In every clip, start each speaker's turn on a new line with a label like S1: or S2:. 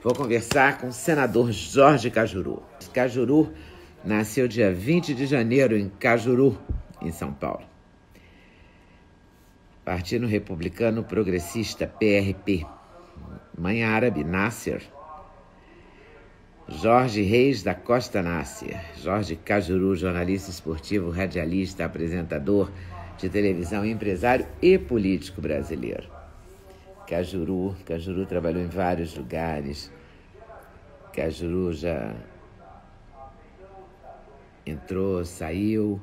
S1: Vou conversar com o senador Jorge Cajuru. Cajuru nasceu dia 20 de janeiro em Cajuru, em São Paulo. Partido Republicano Progressista, PRP. Mãe árabe, Nasser. Jorge Reis da Costa Nasser. Jorge Cajuru, jornalista esportivo, radialista, apresentador de televisão, empresário e político brasileiro. Cajuru trabalhou em vários lugares. Cajuru já entrou, saiu,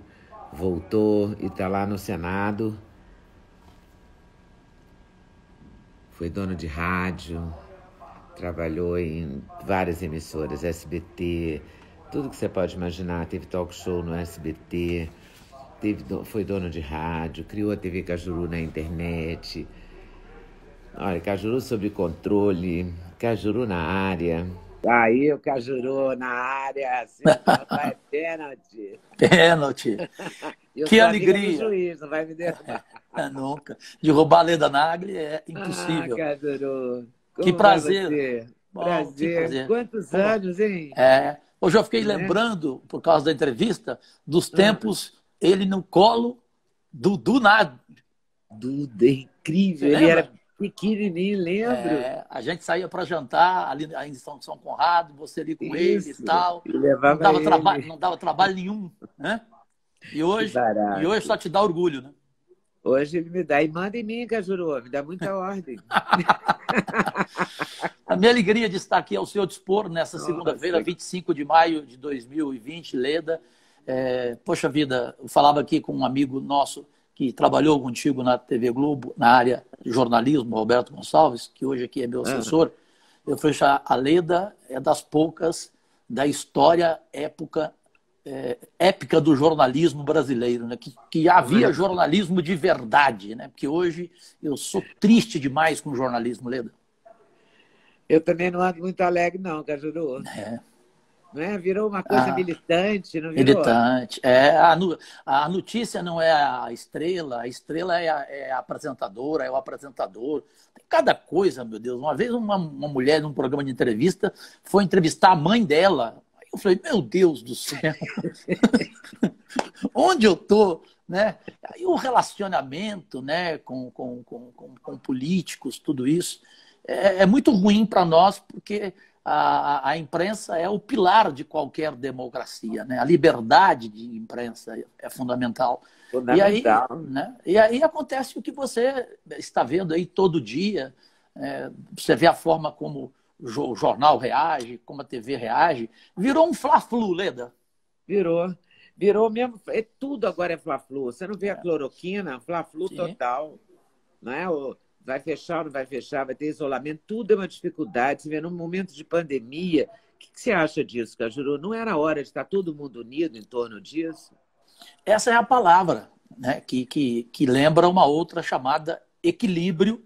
S1: voltou e está lá no Senado. Foi dono de rádio, trabalhou em várias emissoras, SBT, tudo que você pode imaginar. Teve talk show no SBT, foi dono de rádio, criou a TV Cajuru na internet. Olha, Cajuru sob controle, Cajuru na área. Aí o Cajuru na área, assim, vai pênalti.
S2: Pênalti. Que alegria.
S1: Do juiz, não vai me derrubar.
S2: Nunca. Derrubar a Leda Nagli é impossível.
S1: Cajuru.
S2: Que prazer.
S1: Bom, prazer. Quantos anos, hein?
S2: Hoje eu fiquei lembrando, por causa da entrevista, dos tempos, ele no colo do Nagli.
S1: Duda, incrível. Ele era pequenininho, lembro.
S2: A gente saía para jantar ali em São Conrado, você ali com ele e tal. Não dava trabalho nenhum, né? E hoje só te dá orgulho, né?
S1: Hoje ele me dá. E manda em mim, Cajuru, me dá muita ordem.
S2: A minha alegria de estar aqui ao seu dispor nessa segunda-feira, 25 de maio de 2020, Leda. Poxa vida, eu falava aqui com um amigo nosso que trabalhou contigo na TV Globo, na área de jornalismo, Roberto Gonçalves, que hoje aqui é meu assessor. Eu falei, a Leda é das poucas da história épica do jornalismo brasileiro, né? Que havia jornalismo de verdade, né? Porque hoje eu sou triste demais com o jornalismo, Leda.
S1: Eu também não ando muito alegre, não, Cajuru. Não é? Virou uma coisa militante, não virou?
S2: Militante. A notícia não é a estrela é a apresentadora, é o apresentador. Tem cada coisa, meu Deus. Uma vez uma mulher num programa de entrevista foi entrevistar a mãe dela. Aí eu falei, meu Deus do céu, onde eu tô? Né? Aí o relacionamento, né, com políticos, tudo isso, é muito ruim para nós, porque a imprensa é o pilar de qualquer democracia, né? A liberdade de imprensa é fundamental. E aí acontece o que você está vendo aí todo dia. Você vê a forma como o jornal reage, como a TV reage. Virou um fla-flu, Leda.
S1: Virou mesmo. Tudo agora é fla-flu. Você não vê a cloroquina, fla-flu total. Não é? Vai fechar ou não vai fechar, vai ter isolamento, tudo é uma dificuldade. Você vê num momento de pandemia. O que você acha disso, Cajuru? Não era hora de estar todo mundo unido em torno disso?
S2: Essa é a palavra, né? que lembra uma outra chamada equilíbrio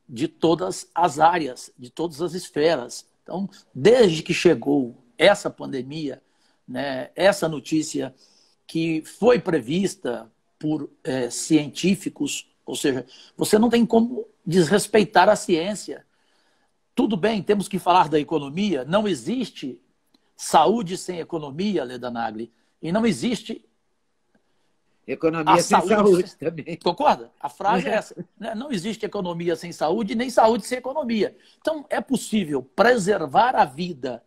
S2: de todas as áreas, de todas as esferas. Então, desde que chegou essa pandemia, né, essa notícia que foi prevista por científicos, ou seja, você não tem como desrespeitar a ciência. Tudo bem, temos que falar da economia. Não existe saúde sem economia, Leda Nagli. E não existe
S1: economia sem saúde também.
S2: Concorda? A frase é essa. Não existe economia sem saúde, nem saúde sem economia. Então, é possível preservar a vida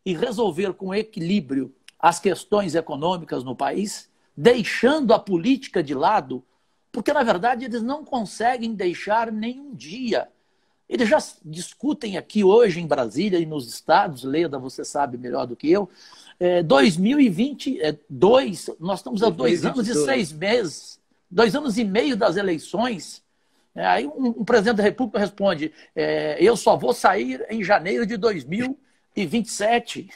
S2: e resolver com equilíbrio as questões econômicas no país, deixando a política de lado, porque, na verdade, eles não conseguem deixar nenhum dia. Eles já discutem aqui hoje em Brasília e nos estados, Leda, você sabe melhor do que eu, 2022, nós estamos há 2 anos e 6 meses, 2 anos e meio das eleições. Aí um presidente da República responde, eu só vou sair em janeiro de 2027.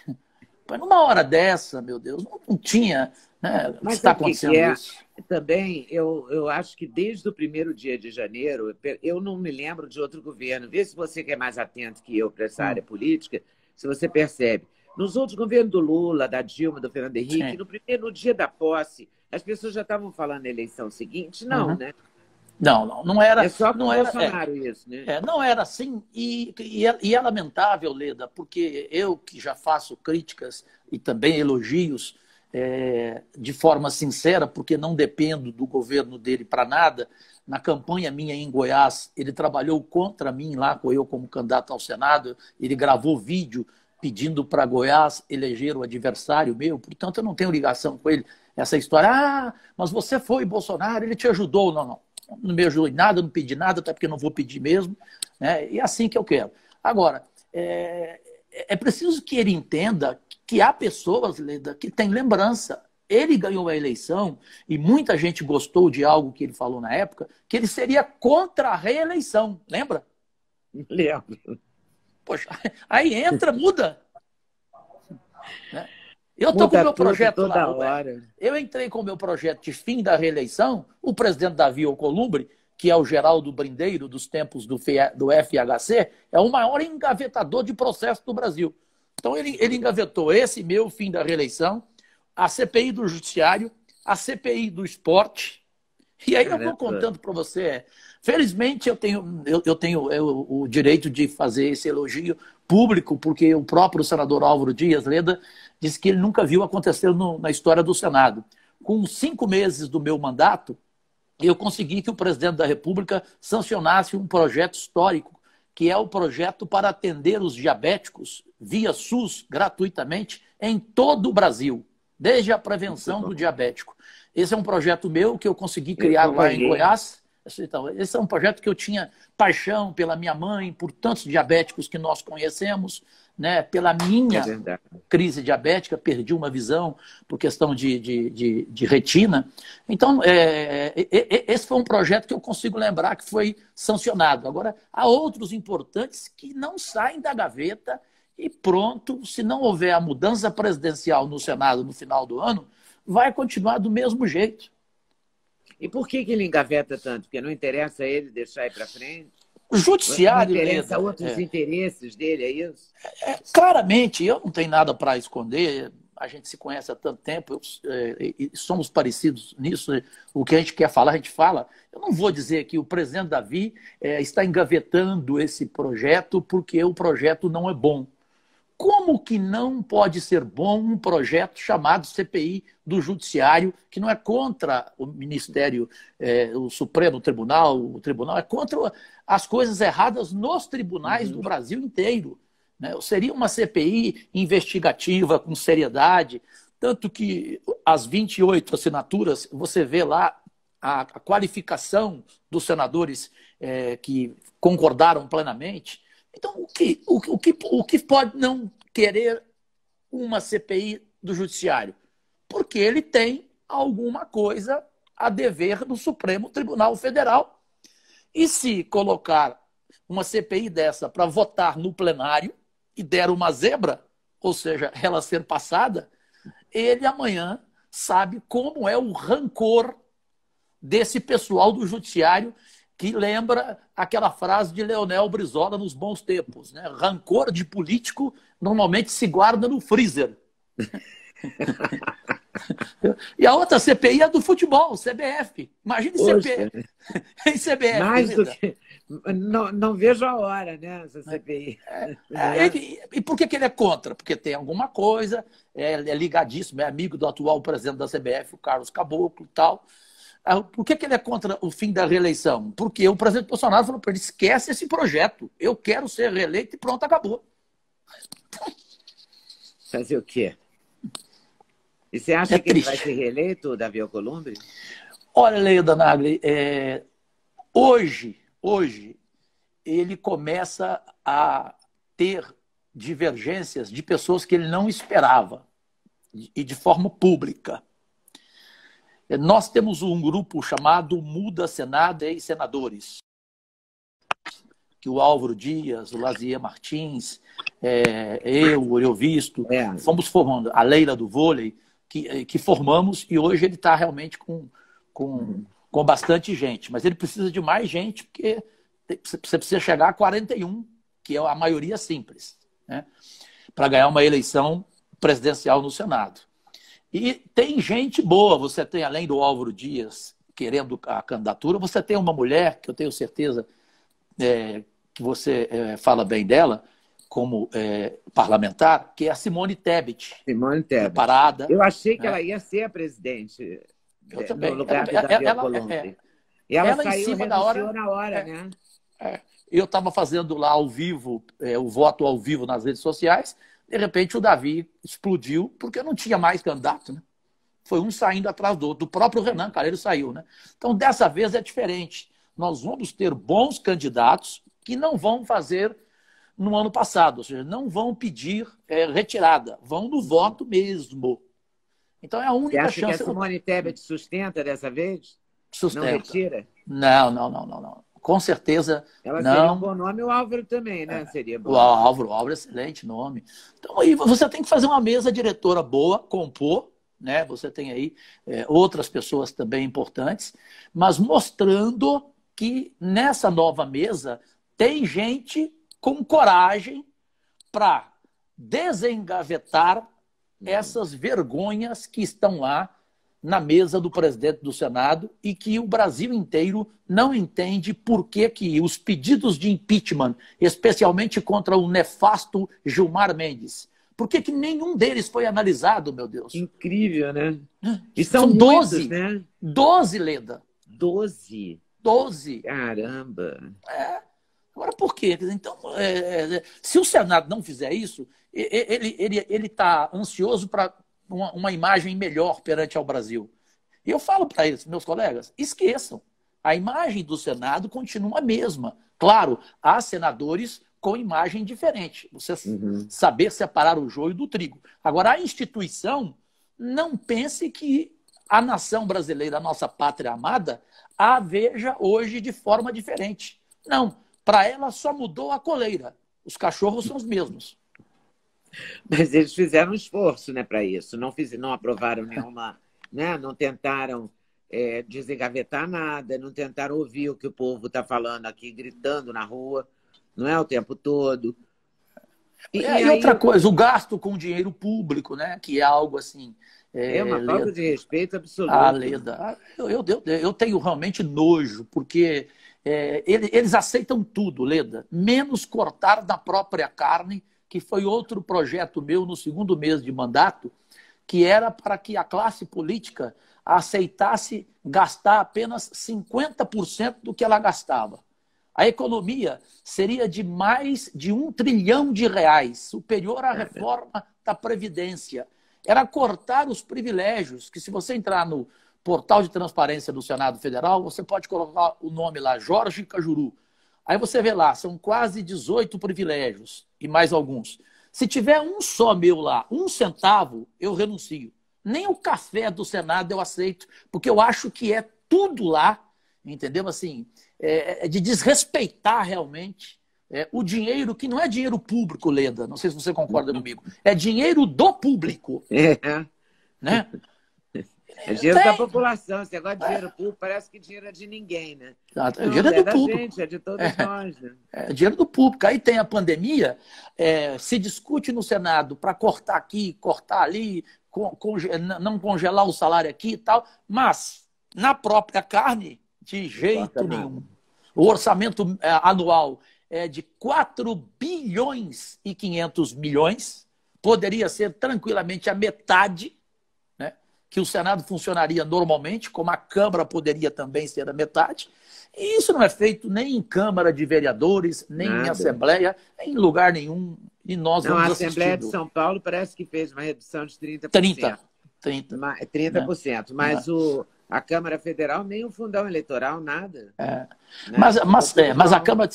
S2: Mas numa hora dessa, meu Deus, não tinha... Né?
S1: Mas
S2: está acontecendo isso.
S1: Também, eu acho que desde o primeiro dia de janeiro, eu não me lembro de outro governo. Vê se você que é mais atento que eu para essa área política, se você percebe. Nos outros governos do Lula, da Dilma, do Fernando Henrique, no dia da posse, as pessoas já estavam falando na eleição seguinte? Não, né?
S2: Não era.
S1: É só com
S2: Não
S1: o
S2: era,
S1: Bolsonaro isso, né?
S2: não era assim, e é lamentável, Leda, porque eu que já faço críticas e também elogios de forma sincera, porque não dependo do governo dele para nada. Na campanha minha em Goiás, ele trabalhou contra mim lá, com eu como candidato ao Senado, ele gravou vídeo pedindo para Goiás eleger o adversário meu, portanto eu não tenho ligação com ele. Essa história, mas você foi Bolsonaro, ele te ajudou. Não me ajudou em nada, não pedi nada, até porque não vou pedir mesmo, né? E é assim que eu quero. Agora, é preciso que ele entenda que há pessoas, Leda, que têm lembrança. Ele ganhou a eleição e muita gente gostou de algo que ele falou na época, que ele seria contra a reeleição, lembra?
S1: Lembro.
S2: Poxa, aí entra, muda. Né? Eu estou com o
S1: Muda
S2: meu
S1: tudo
S2: projeto
S1: toda
S2: lá.
S1: hora.
S2: Eu entrei com o meu projeto de fim da reeleição. O presidente Davi Alcolumbre, que é o Geraldo Brindeiro dos tempos do FHC, é o maior engavetador de processo do Brasil. Então, ele engavetou esse meu fim da reeleição, a CPI do Judiciário, a CPI do Esporte. E aí eu vou contando para você. Felizmente, eu tenho o direito de fazer esse elogio público, porque o próprio senador Álvaro Dias Leda disse que ele nunca viu acontecer na história do Senado. Com 5 meses do meu mandato, eu consegui que o presidente da República sancionasse um projeto histórico, que é o projeto para atender os diabéticos via SUS gratuitamente em todo o Brasil, desde a prevenção do diabético. Esse é um projeto meu que eu consegui criar lá em Goiás. Então, esse é um projeto que eu tinha paixão pela minha mãe, por tantos diabéticos que nós conhecemos, né? Pela minha crise diabética, perdi uma visão por questão de retina. Então, esse foi um projeto que eu consigo lembrar que foi sancionado. Agora, há outros importantes que não saem da gaveta e pronto, se não houver a mudança presidencial no Senado no final do ano, vai continuar do mesmo jeito.
S1: E por que ele engaveta tanto? Porque não interessa a ele deixar ir para frente?
S2: O judiciário...
S1: Não interessa outros interesses dele, é isso?
S2: Claramente, eu não tenho nada para esconder. A gente se conhece há tanto tempo, e somos parecidos nisso. O que a gente quer falar, a gente fala. Eu não vou dizer que o presidente Davi está engavetando esse projeto porque o projeto não é bom. Como que não pode ser bom um projeto chamado CPI do Judiciário, que não é contra o Ministério, o Supremo Tribunal, o Tribunal, é contra as coisas erradas nos tribunais do Brasil inteiro. Né? Seria uma CPI investigativa, com seriedade, tanto que as 28 assinaturas, você vê lá a qualificação dos senadores que concordaram plenamente. Então, o que pode não querer uma CPI do Judiciário? Porque ele tem alguma coisa a dever no Supremo Tribunal Federal. E se colocar uma CPI dessa para votar no plenário e der uma zebra, ou seja, ela ser passada, ele amanhã sabe como é o rancor desse pessoal do Judiciário, que lembra aquela frase de Leonel Brizola nos bons tempos, né? Rancor de político normalmente se guarda no freezer. E a outra CPI é do futebol, CBF. Imagine CPI. Em CBF.
S1: Mais do que... não vejo a hora, né, essa CPI.
S2: E por que ele é contra? Porque tem alguma coisa, é ligadíssimo, é amigo do atual presidente da CBF, o Carlos Caboclo e tal. Por que ele é contra o fim da reeleição? Porque o presidente Bolsonaro falou para ele: esquece esse projeto, eu quero ser reeleito e pronto, acabou.
S1: Fazer o quê? E você acha que ele vai ser reeleito, Davi Alcolumbre?
S2: Olha, Leda Nagli, hoje ele começa a ter divergências de pessoas que ele não esperava, e de forma pública. Nós temos um grupo chamado Muda Senado e Senadores, que o Álvaro Dias, o Lazier Martins, o Euvisto, fomos formando, a Leila do vôlei, que formamos, e hoje ele está realmente com bastante gente. Mas ele precisa de mais gente, porque você precisa chegar a 41, que é a maioria simples, né, para ganhar uma eleição presidencial no Senado. E tem gente boa, você tem, além do Álvaro Dias, querendo a candidatura. Você tem uma mulher, que eu tenho certeza que você fala bem dela, como parlamentar, que é a Simone Tebet.
S1: Simone Tebet.
S2: Preparada.
S1: Eu achei que ela ia ser a presidente no lugar do Davi Alcolumbre. E ela saiu, renunciou na hora, né?
S2: Eu estava fazendo lá ao vivo, o voto ao vivo nas redes sociais, de repente o Davi explodiu, porque não tinha mais candidato, né? Foi um saindo atrás do outro. Do próprio Renan Calheiros saiu, né? Então, dessa vez é diferente. Nós vamos ter bons candidatos que não vão fazer no ano passado, ou seja, não vão pedir retirada, vão no voto mesmo. Então, é a única
S1: chance. Você acha
S2: chance.
S1: que a Simone Tebet sustenta dessa vez?
S2: Sustenta.
S1: Não retira?
S2: Não. Com certeza
S1: ela
S2: não.
S1: Seria um bom nome, o Álvaro também, né? Seria bom.
S2: O Álvaro é excelente nome. Então, aí você tem que fazer uma mesa diretora boa, compor, né? Você tem aí outras pessoas também importantes, mas mostrando que nessa nova mesa tem gente com coragem para desengavetar essas vergonhas que estão lá na mesa do presidente do Senado e que o Brasil inteiro não entende por que os pedidos de impeachment, especialmente contra o nefasto Gilmar Mendes, por que nenhum deles foi analisado, meu Deus?
S1: Incrível, né? E são
S2: 12,
S1: muitos, né?
S2: 12, Leda.
S1: 12?
S2: 12.
S1: Caramba!
S2: Agora, por quê? Então, se o Senado não fizer isso, ele está ansioso para uma imagem melhor perante ao Brasil. E eu falo para eles, meus colegas, esqueçam. A imagem do Senado continua a mesma. Claro, há senadores com imagem diferente. Você saber separar o joio do trigo. Agora, a instituição, não pense que a nação brasileira, a nossa pátria amada, a veja hoje de forma diferente. Não. Para ela só mudou a coleira. Os cachorros são os mesmos.
S1: Mas eles fizeram um esforço, né, para isso. Não aprovaram nenhuma, né? Não tentaram desengavetar nada, não tentaram ouvir o que o povo está falando aqui, gritando na rua, não é o tempo todo.
S2: E outra coisa, o gasto com dinheiro público, né? Que é algo assim.
S1: É uma falta de respeito absoluto.
S2: Leda, eu tenho realmente nojo, porque eles aceitam tudo, Leda, menos cortar da própria carne, que foi outro projeto meu no segundo mês de mandato, que era para que a classe política aceitasse gastar apenas 50% do que ela gastava. A economia seria de mais de R$1 trilhão, superior à reforma da Previdência. Era cortar os privilégios, que se você entrar no portal de transparência do Senado Federal, você pode colocar o nome lá, Jorge Cajuru. Aí você vê lá, são quase 18 privilégios e mais alguns. Se tiver um só meu lá, 1 centavo, eu renuncio. Nem o café do Senado eu aceito, porque eu acho que é tudo lá, entendeu? Assim, de desrespeitar realmente o dinheiro, que não é dinheiro público, Leda, não sei se você concorda comigo, é dinheiro do público. Né?
S1: É dinheiro da população. Esse negócio de dinheiro público parece que dinheiro é de ninguém, né?
S2: Exato. Não, dinheiro é do público.
S1: Gente, é de todos nós. Né?
S2: É dinheiro do público. Aí tem a pandemia, se discute no Senado para cortar aqui, cortar ali, não congelar o salário aqui e tal, mas na própria carne, de jeito nenhum. O orçamento anual é de 4 bilhões e 500 milhões, poderia ser tranquilamente a metade, que o Senado funcionaria normalmente, como a Câmara poderia também ser a metade. E isso não é feito nem em Câmara de Vereadores, nem em Assembleia, em lugar nenhum. E nós vamos
S1: assistir. A Assembleia de São Paulo parece que fez uma redução de 30%. 30%. Mas a Câmara Federal, nem o fundão eleitoral, nada. Né?
S2: Mas a Câmara de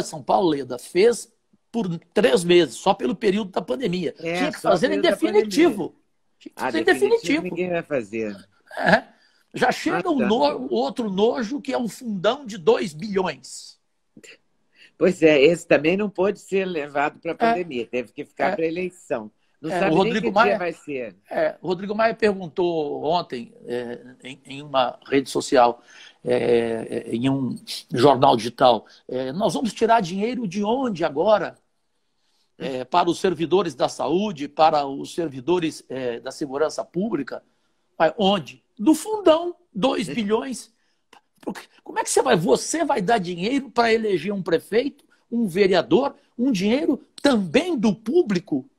S2: São Paulo, Leda, fez por 3 meses, só pelo período da pandemia. Tinha que fazer em definitivo.
S1: Definitivo ninguém vai fazer.
S2: Já chega outro nojo, que é um fundão de 2 bilhões.
S1: Pois esse também não pôde ser levado para a pandemia, teve que ficar para a eleição. Não sabe nem que dia vai ser.
S2: O Rodrigo Maia perguntou ontem, em uma rede social, em um jornal digital, nós vamos tirar dinheiro de onde agora? Para os servidores da saúde, para os servidores da segurança pública. Onde? Do fundão, 2 bilhões. Como é que você vai dar dinheiro para eleger um prefeito, um vereador, um dinheiro também do público?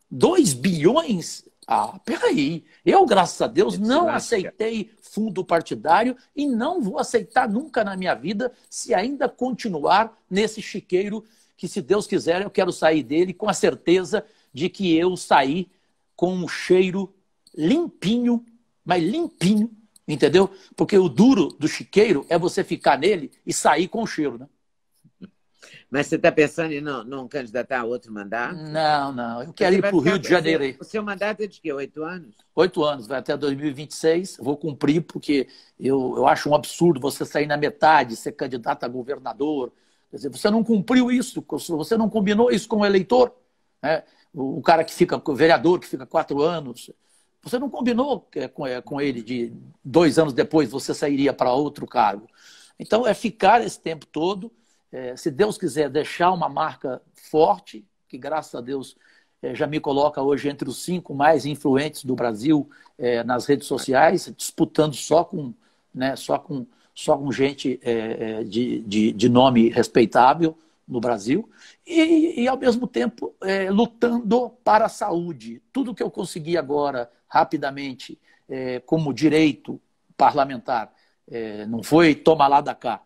S2: 2 bilhões? Ah, peraí. Eu, graças a Deus, não aceitei fundo partidário e não vou aceitar nunca na minha vida se ainda continuar nesse chiqueiro que, se Deus quiser, eu quero sair dele com a certeza de que eu saí com um cheiro limpinho, mas limpinho, entendeu? Porque o duro do chiqueiro é você ficar nele e sair com o cheiro, né?
S1: Mas você está pensando em não candidatar a outro mandato?
S2: Não. Eu quero ir para o Rio de Janeiro aí.
S1: O seu mandato é de quê? 8 anos?
S2: 8 anos, vai até 2026. Vou cumprir, porque eu acho um absurdo você sair na metade, ser candidato a governador. Quer dizer, você não cumpriu isso, você não combinou isso com o eleitor, né? O cara que fica, o vereador que fica 4 anos. Você não combinou com ele de 2 anos depois você sairia para outro cargo. Então, é ficar esse tempo todo. Se Deus quiser deixar uma marca forte, que graças a Deus já me coloca hoje entre os 5 mais influentes do Brasil nas redes sociais, disputando só com gente de nome respeitável no Brasil, e ao mesmo tempo lutando para a saúde. Tudo que eu consegui agora, rapidamente, como direito parlamentar, não foi toma lá da cá.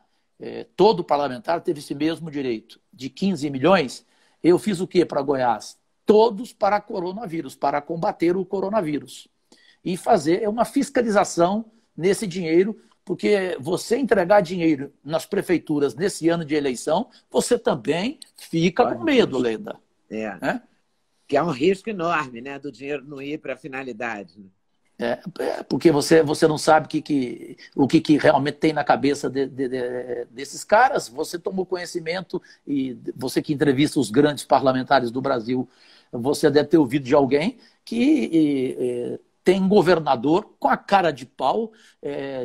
S2: Todo parlamentar teve esse mesmo direito. De 15 milhões, eu fiz o quê para Goiás? Todos para coronavírus, para combater o coronavírus. E fazer uma fiscalização nesse dinheiro, porque você entregar dinheiro nas prefeituras nesse ano de eleição, você também fica com medo, Leda.
S1: Que é um risco enorme, né, do dinheiro não ir para a finalidade.
S2: Porque você não sabe o que realmente tem na cabeça desses caras. Você tomou conhecimento, e você que entrevista os grandes parlamentares do Brasil, você deve ter ouvido de alguém que tem um governador com a cara de pau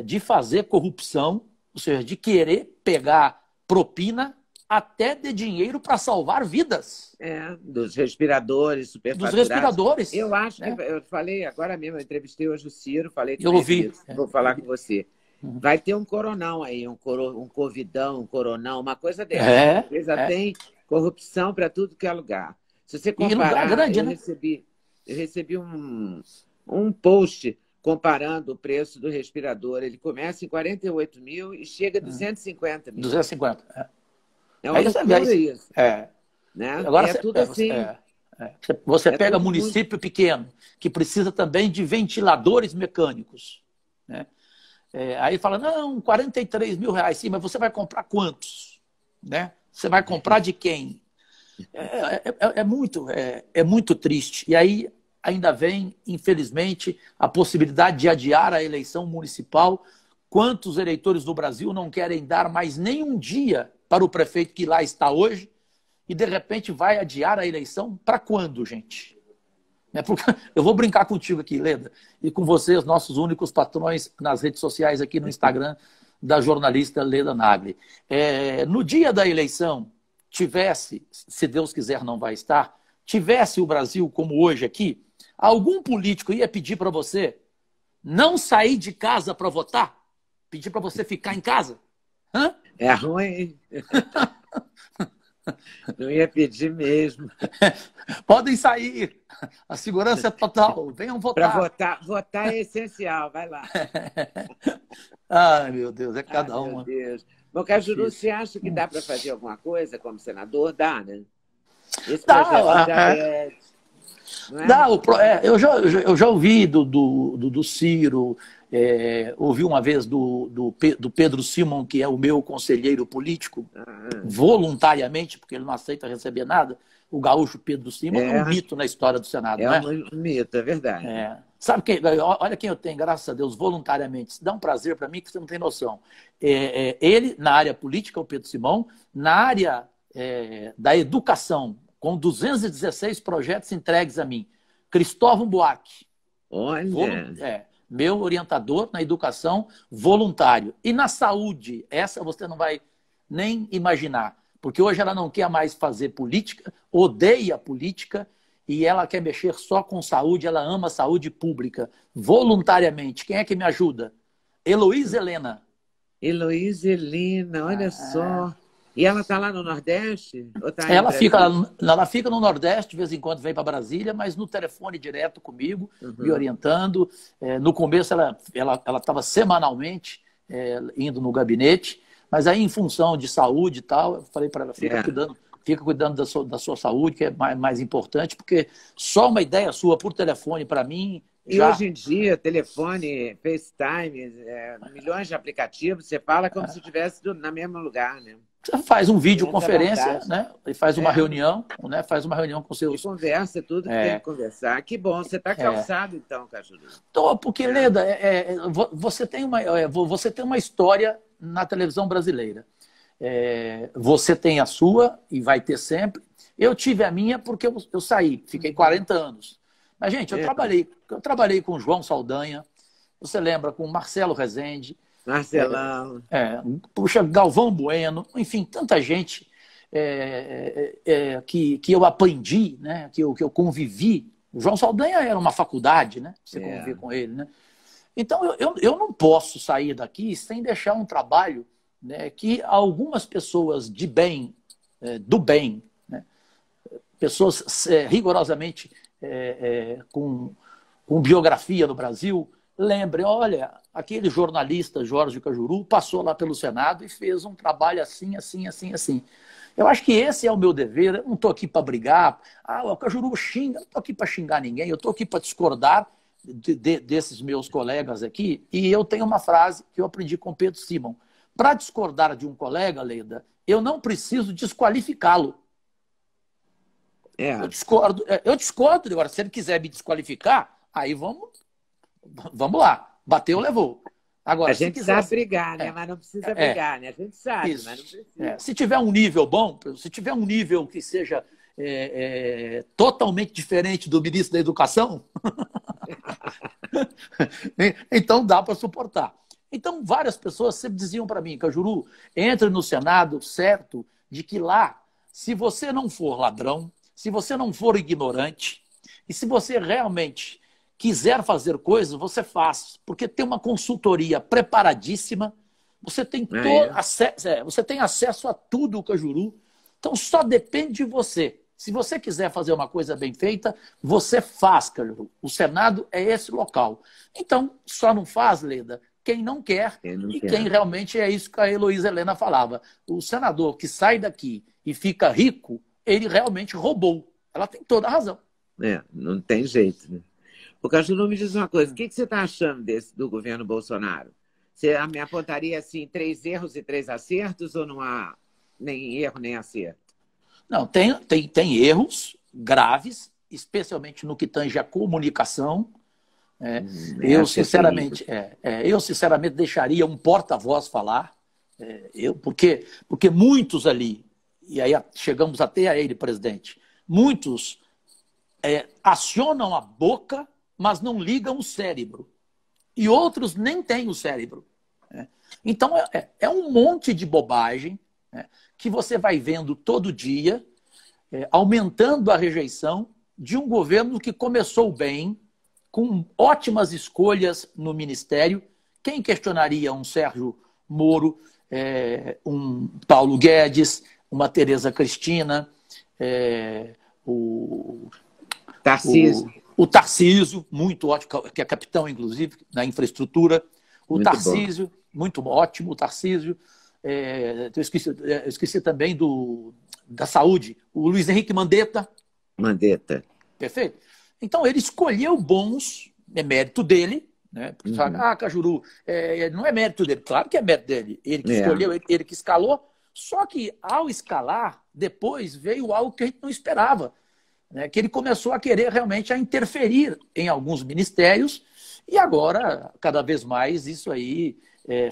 S2: de fazer corrupção, ou seja, de querer pegar propina até de dinheiro para salvar vidas.
S1: Dos respiradores, superfaturados.
S2: Dos respiradores.
S1: Eu acho que, eu falei agora mesmo, eu entrevistei hoje o Ciro, falei
S2: eu ouvi.
S1: Vou falar com você. Vai ter um coronão aí, um covidão, um coronão, uma coisa dessa. A empresa tem corrupção para tudo que é lugar. Se você comparar,
S2: grande,
S1: eu recebi um post comparando o preço do respirador. Ele começa em 48 mil e chega a 250 mil.
S2: 250,
S1: É uma loucura isso. Né?
S2: Agora
S1: tudo assim.
S2: Você pega município pequeno, que precisa também de ventiladores mecânicos. Né? Aí fala, não, 43 mil reais. Sim, mas você vai comprar quantos? Né? Você vai comprar de quem? É muito triste. E aí ainda vem, infelizmente, a possibilidade de adiar a eleição municipal. Quantos eleitores do Brasil não querem dar mais nem um dia para o prefeito que lá está hoje e, de repente, vai adiar a eleição para quando, gente? Porque eu vou brincar contigo aqui, Leda, e com vocês, nossos únicos patrões nas redes sociais aqui no Instagram da jornalista Leda Nagli. No dia da eleição, tivesse, se Deus quiser não vai estar, tivesse o Brasil como hoje aqui, algum político ia pedir para você não sair de casa para votar? Pedir para você ficar em casa? Hã?
S1: É ruim. Não ia pedir mesmo.
S2: Podem sair. A segurança é total. Venham votar.
S1: Para votar é essencial. Vai lá.
S2: Ai, meu Deus. É cada uma.
S1: Meu Deus. Bom, Cajuru, você acha que dá para fazer alguma coisa como senador? Dá, né? Esse projeto
S2: eu já ouvi do Ciro, ouvi uma vez do Pedro Simon, que é o meu conselheiro político, voluntariamente, porque ele não aceita receber nada. O gaúcho Pedro Simon é um mito na história do Senado, não é?
S1: Um mito, é verdade.
S2: Sabe quem? Olha quem eu tenho, graças a Deus, voluntariamente. Isso dá um prazer para mim que você não tem noção. Ele, na área política, o Pedro Simão, na área da educação, com 216 projetos entregues a mim. Cristóvão Buarque.
S1: Olha!
S2: Meu orientador na educação voluntário. E na saúde, essa você não vai nem imaginar. Porque hoje ela não quer mais fazer política, odeia política, e ela quer mexer só com saúde, ela ama saúde pública, voluntariamente. Quem é que me ajuda? Heloísa Helena.
S1: Heloísa Helena, olha só. E ela está lá no Nordeste? Ou tá em
S2: Ela fica,
S1: Brasília?
S2: ela fica no Nordeste, de vez em quando vem para Brasília, mas no telefone direto comigo, me
S1: Uhum.
S2: orientando. No começo, ela estava semanalmente indo no gabinete, mas aí, em função de saúde e tal, eu falei para ela,
S1: É.
S2: fica cuidando da sua saúde, que é mais importante, porque só uma ideia sua por telefone, para mim,
S1: E
S2: já
S1: hoje em dia, telefone, FaceTime, milhões de aplicativos, você fala como se estivesse na mesmo lugar, né?
S2: você faz uma
S1: Essa é a
S2: videoconferência,
S1: vantagem.
S2: né? E faz uma
S1: É,
S2: reunião, né? Faz uma reunião com
S1: e
S2: seus.
S1: conversa tudo que tem que conversar. Que bom, você está
S2: É,
S1: calçado então, Cajuru.
S2: Porque,
S1: É,
S2: Leda, você tem uma história na televisão brasileira. Você tem a sua e vai ter sempre. Eu tive a minha porque eu saí, fiquei 40 anos. Mas, gente,
S1: é.
S2: eu trabalhei com João Saldanha, você lembra, com Marcelo Rezende,
S1: Marcelão,
S2: puxa, Galvão Bueno, enfim, tanta gente que eu aprendi, né, que eu convivi. O João Saldanha era uma faculdade, né? Você
S1: é,
S2: conviver com ele, né? Então, eu não posso sair daqui sem deixar um trabalho, né, que algumas pessoas de bem, do bem, né, pessoas rigorosamente com biografia no Brasil, lembrem, olha, aquele jornalista Jorge Cajuru passou lá pelo Senado e fez um trabalho assim, assim, assim, assim. Eu acho que esse é o meu dever, eu não estou aqui para brigar, o Cajuru xinga, não estou aqui para xingar ninguém, eu estou aqui para discordar desses meus colegas aqui, e eu tenho uma frase que eu aprendi com Pedro Simon. Para discordar de um colega, Leida, eu não preciso desqualificá-lo.
S1: é.
S2: Eu discordo, agora, se ele quiser me desqualificar, aí vamos lá. Bateu, levou.
S1: A
S2: Agora, se
S1: gente
S2: quiser.
S1: sabe brigar, né?
S2: É,
S1: Mas não precisa
S2: é,
S1: brigar, né? A gente sabe, mas não
S2: isso.
S1: precisa.
S2: Se tiver um nível bom, se tiver um nível que seja totalmente diferente do ministro da Educação, então dá para suportar. Então, várias pessoas sempre diziam para mim, Cajuru, entre no Senado certo de que lá, se você não for ladrão, se você não for ignorante, e se você realmente quiser fazer coisas, você faz, porque tem uma consultoria preparadíssima, você tem,
S1: Ah, é?
S2: você tem acesso a tudo, Cajuru, então só depende de você. Se você quiser fazer uma coisa bem feita, você faz, Cajuru. O Senado é esse local. Então, só não faz, Leda, quem não quer
S1: Eu não
S2: e quem
S1: quero.
S2: realmente é isso que a Heloísa Helena falava. O senador que sai daqui e fica rico, ele realmente roubou. Ela tem toda a razão.
S1: É, não tem jeito, né? O Cajuru, me diz uma coisa, o que você está achando do governo Bolsonaro? Você me apontaria assim, 3 erros e 3 acertos ou não há nem erro nem acerto?
S2: Não, tem erros graves, especialmente no que tange a comunicação. Eu,
S1: Essa é terrível.
S2: sinceramente, eu, sinceramente, deixaria um porta-voz falar, porque muitos ali, e aí chegamos até a ele, presidente, muitos acionam a boca, mas não ligam o cérebro. E outros nem têm o cérebro. Né? Então, é um monte de bobagem, né, que você vai vendo todo dia, aumentando a rejeição de um governo que começou bem, com ótimas escolhas no ministério. Quem questionaria um Sérgio Moro, um Paulo Guedes, uma Tereza Cristina, o
S1: Tarcísio,
S2: o Tarcísio, muito ótimo, que é capitão, inclusive, na infraestrutura. O
S1: muito bom.
S2: Tarcísio, muito ótimo, o Tarcísio. Eu esqueci também da saúde. O Luiz Henrique Mandetta.
S1: Mandetta.
S2: Perfeito? Então, ele escolheu bons, é mérito dele, né? Porque fala, Cajuru, não é mérito dele. Claro que é mérito dele. Ele que escolheu, ele que escalou. Só que, ao escalar, depois veio algo que a gente não esperava. Né, que ele começou a querer realmente a interferir em alguns ministérios e agora, cada vez mais, isso aí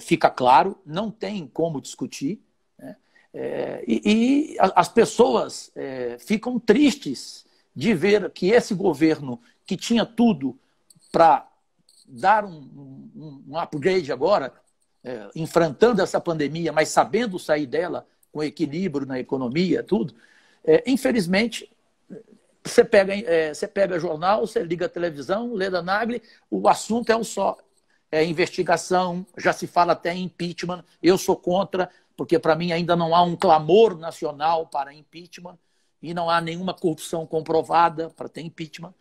S2: fica claro, não tem como discutir. Né, e as pessoas ficam tristes de ver que esse governo, que tinha tudo para dar um upgrade agora, enfrentando essa pandemia, mas sabendo sair dela com equilíbrio na economia, tudo, infelizmente... Você pega jornal, você liga a televisão, lê da Nagli, o assunto é um só. investigação, já se fala até em impeachment. Eu sou contra, porque para mim ainda não há um clamor nacional para impeachment e não há nenhuma corrupção comprovada para ter impeachment,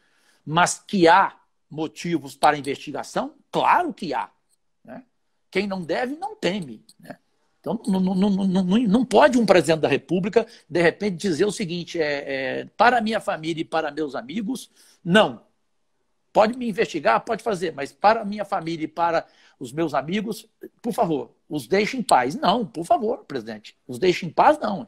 S2: mas que há motivos para investigação, claro que há. Né? Quem não deve, não teme. Né? Então, não pode um presidente da República, de repente, dizer o seguinte, para a minha família e para meus amigos, não. Pode me investigar, pode fazer, mas para a minha família e para os meus amigos, por favor, os deixe em paz. Não, por favor, presidente, os deixe em paz, não.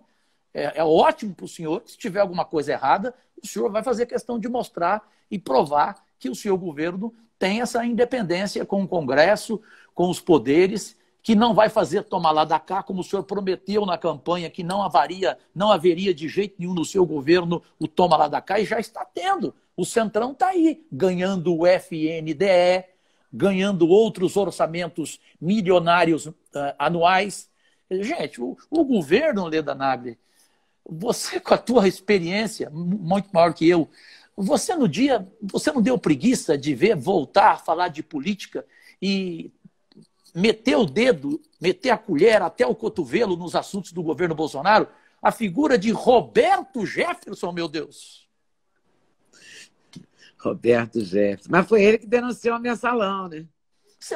S2: É ótimo para o senhor, se tiver alguma coisa errada, o senhor vai fazer questão de mostrar e provar que o seu governo tem essa independência com o Congresso, com os poderes, que não vai fazer tomar lá da cá, como o senhor prometeu na campanha, que não haveria de jeito nenhum no seu governo o toma lá da cá, e já está tendo. O Centrão está aí, ganhando o FNDE, ganhando outros orçamentos milionários anuais. Gente, o governo, Leda Nagli, você com a tua experiência, muito maior que eu, você não deu preguiça de voltar a falar de política e meter o dedo, meter a colher até o cotovelo nos assuntos do governo Bolsonaro? A figura de Roberto Jefferson, meu Deus.
S1: Roberto Jefferson. Mas foi ele que denunciou o mensalão, né?